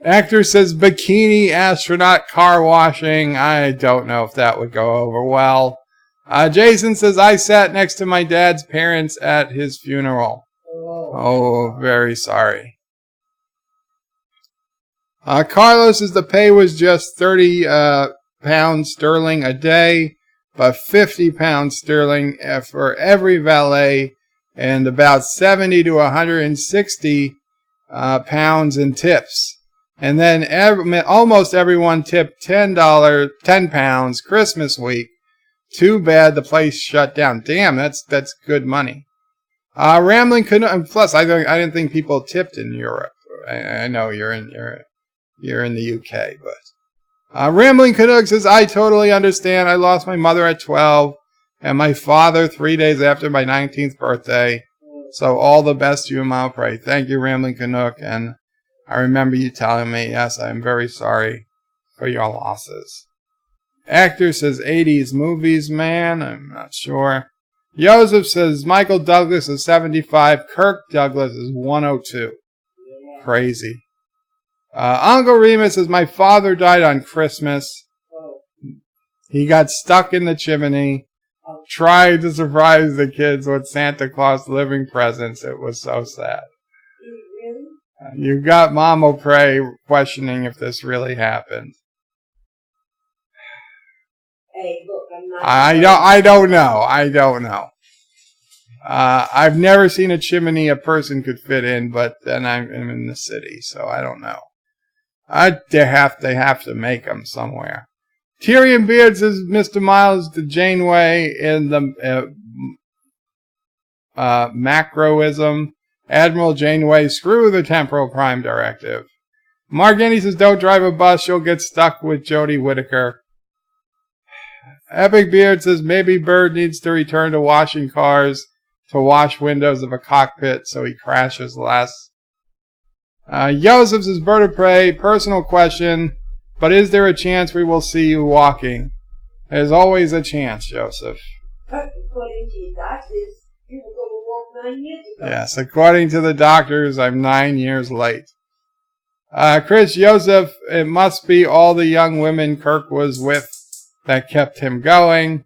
Actor says bikini astronaut car washing. I don't know if that would go over well. Jason says I sat next to my dad's parents at his funeral. Oh, very sorry. Carlos says the pay was just 30 pounds sterling a day, but 50 pounds sterling for every valet, and about 70 to 160 pounds in tips. And then almost everyone tipped $10 Christmas week. Too bad the place shut down. Damn, that's good money. Rambling Canuck. Plus, I didn't think people tipped in Europe. I know you're in the UK, but Rambling Canuck says I totally understand. I lost my mother at 12 and my father 3 days after my 19th birthday. So all the best to you, Mom. Pray. Thank you, Rambling Canuck, and I remember you telling me. Yes, I'm very sorry for your losses. Actor says 80s movies, man. I'm not sure. Joseph says Michael Douglas is 75. Kirk Douglas is 102. Crazy. Uncle Remus says my father died on Christmas. He got stuck in the chimney. Tried to surprise the kids with Santa Claus living presents. It was so sad. You got Mom O'Prey questioning if this really happened. Hey, look, I'm not. I don't know. I've never seen a chimney a person could fit in, but then I'm in the city, so I don't know. They have to make them somewhere. Tyrion Beard says Mr. Miles to Janeway in the macroism. Admiral Janeway, screw the Temporal Prime Directive. Mark Andy says don't drive a bus, you'll get stuck with Jodie Whittaker. Epic Beard says maybe Bird needs to return to washing cars to wash windows of a cockpit so he crashes less. Joseph says Bird of Prey, personal question, but is there a chance we will see you walking? There's always a chance, Joseph. According to your doctors, you were going to walk 9 years ago. Yes, according to the doctors, I'm 9 years late. Chris Joseph, it must be all the young women Kirk was with that kept him going.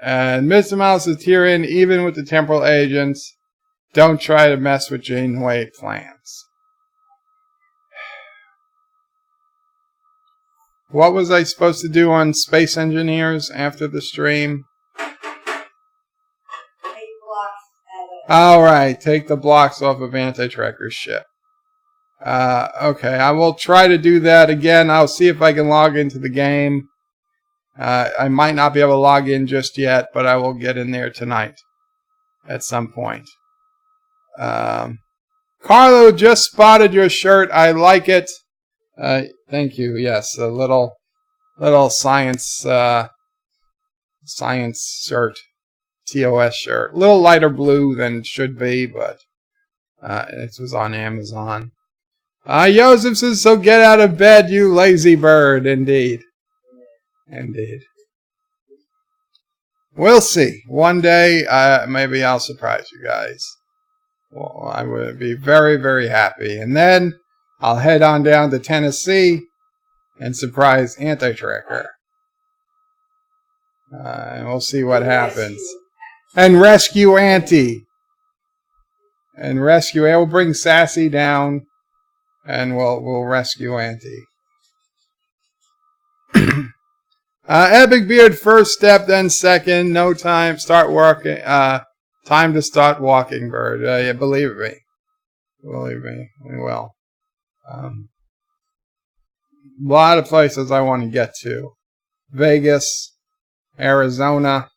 And Mr. Mouse is Tyrion, even with the temporal agents, don't try to mess with Janeway plans. What was I supposed to do on Space Engineers after the stream? Alright, take the blocks off of Anti-Trekker's ship. Okay, I will try to do that again. I'll see if I can log into the game. I might not be able to log in just yet, but I will get in there tonight at some point. Carlo, just spotted your shirt. I like it. Thank you. Yes, a little science shirt, TOS shirt. A little lighter blue than it should be, but it was on Amazon. Joseph says, so get out of bed, you lazy bird. Indeed. We'll see. One day, maybe I'll surprise you guys. Well, I would be very, very happy. And then I'll head on down to Tennessee and surprise Anti-Tracker. And we'll see what happens. And rescue Auntie. And rescue. We'll bring Sassy down, and we'll rescue Auntie. Epic Beard first step, then second. No time. Start working. Time to start walking, Bird. Yeah, believe me. Believe me. We will. A lot of places I want to get to. Vegas, Arizona.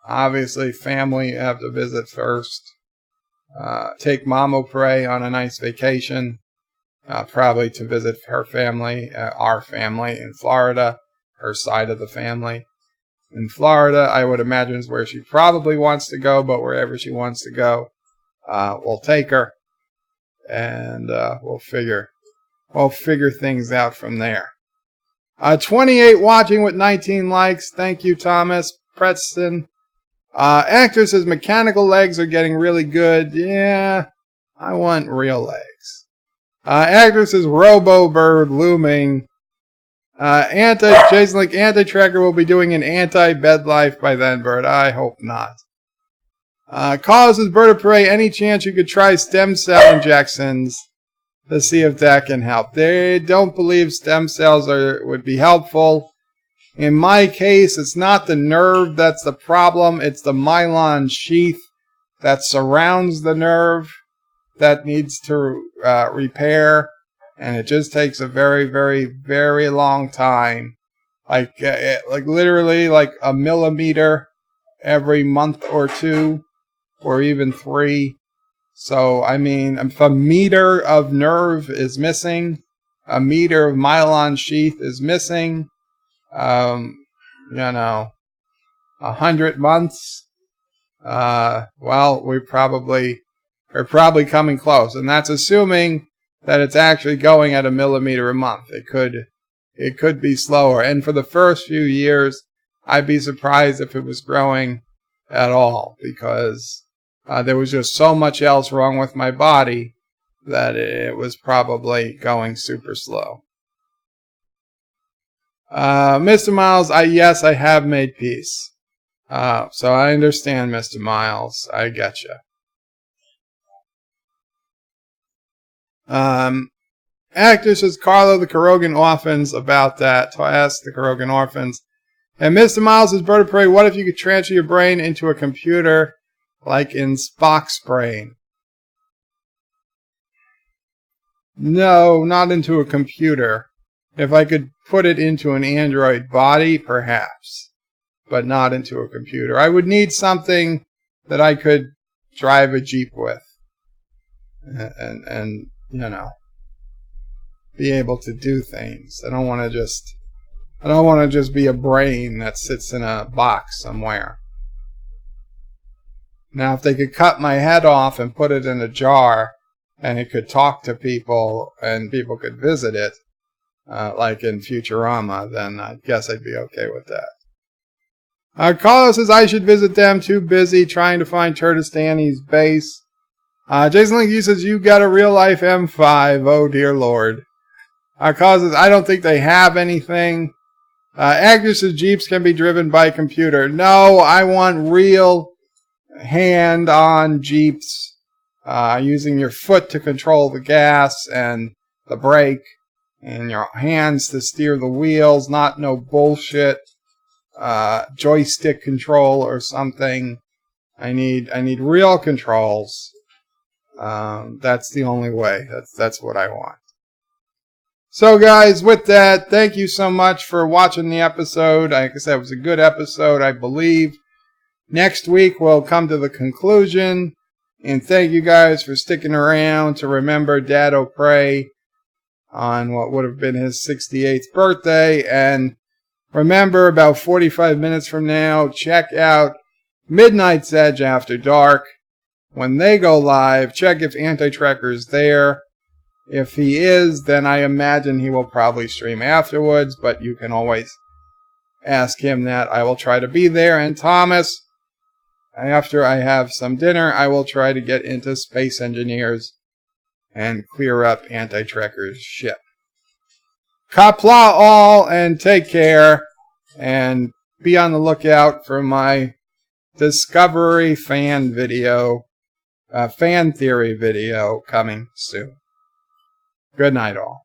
Obviously, family have to visit first. Take Mama Prey on a nice vacation. Probably to visit her family, our family in Florida. Her side of the family. In Florida, I would imagine is where she probably wants to go, but wherever she wants to go, we'll take her. And we'll figure things out from there. 28 watching with 19 likes. Thank you, Thomas Preston. Actor says mechanical legs are getting really good. Yeah, I want real legs. Actor says Robo Bird looming. Jason like Anti-Tracker will be doing an anti-bed life by then, Bird. I hope not. Carlos says Bird of Prey, any chance you could try stem cell injections to see if that can help? They don't believe stem cells would be helpful. In my case, it's not the nerve that's the problem. It's the myelin sheath that surrounds the nerve that needs to repair. And it just takes a very, very, very long time. Like literally like a millimeter every month or two, or even 3. So, I mean, if a meter of nerve is missing, a meter of myelin sheath is missing, 100 months, well, we're probably coming close. And that's assuming that it's actually going at a millimeter a month. It could be slower. And for the first few years, I'd be surprised if it was growing at all, because there was just so much else wrong with my body that it was probably going super slow. Mr. Miles, yes, I have made peace. So I understand, Mr. Miles. I get you. Actor says Carlo the Kurogan Orphans about that. So I asked the Kurogan Orphans. And Mr. Miles says, Bird of Prey, what if you could transfer your brain into a computer like in Spock's brain? No, not into a computer. If I could put it into an android body, perhaps. But not into a computer. I would need something that I could drive a Jeep with. And be able to do things. I don't want to just be a brain that sits in a box somewhere. Now, if they could cut my head off and put it in a jar, and it could talk to people, and people could visit it, like in Futurama, then I guess I'd be okay with that. Carlos says I should visit them. Too busy trying to find Turtistani's base. Jason Linky says, you got a real life M5. Oh, dear Lord. Carlos says, I don't think they have anything. Agnes says, Jeeps can be driven by computer. No, I want real hand-on Jeeps. Using your foot to control the gas and the brake. And your hands to steer the wheels. Not no bullshit joystick control or something. I need real controls. That's the only way. That's what I want. So guys, with that, thank you so much for watching the episode. Like I said, it was a good episode, I believe. Next week we'll come to the conclusion. And thank you guys for sticking around to remember Dad O'Prey on what would have been his 68th birthday. And remember, about 45 minutes from now, check out Midnight's Edge After Dark. When they go live, check if Anti-Tracker's there. If he is, then I imagine he will probably stream afterwards, but you can always ask him that. I will try to be there. And Thomas, After I have some dinner, I will try to get into Space Engineers and clear up Anti-Trekker's ship. Qapla all, and take care, and be on the lookout for my Discovery fan video, fan theory video coming soon. Good night, all.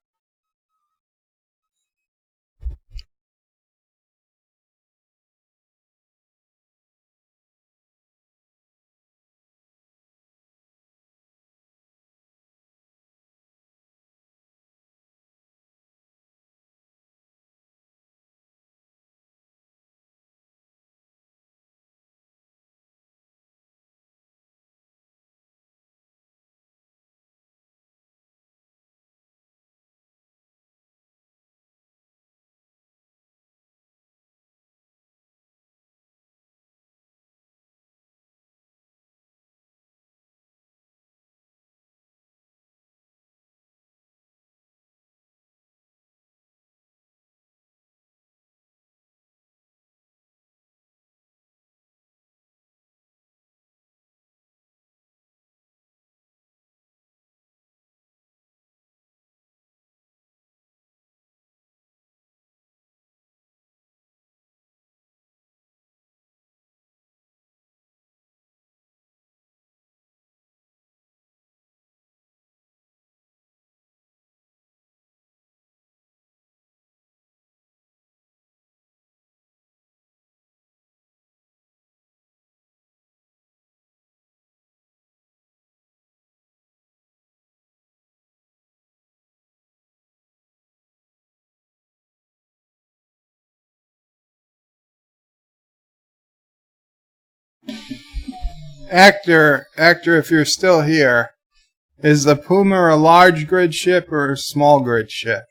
Actor, if you're still here, is the Puma a large grid ship or a small grid ship?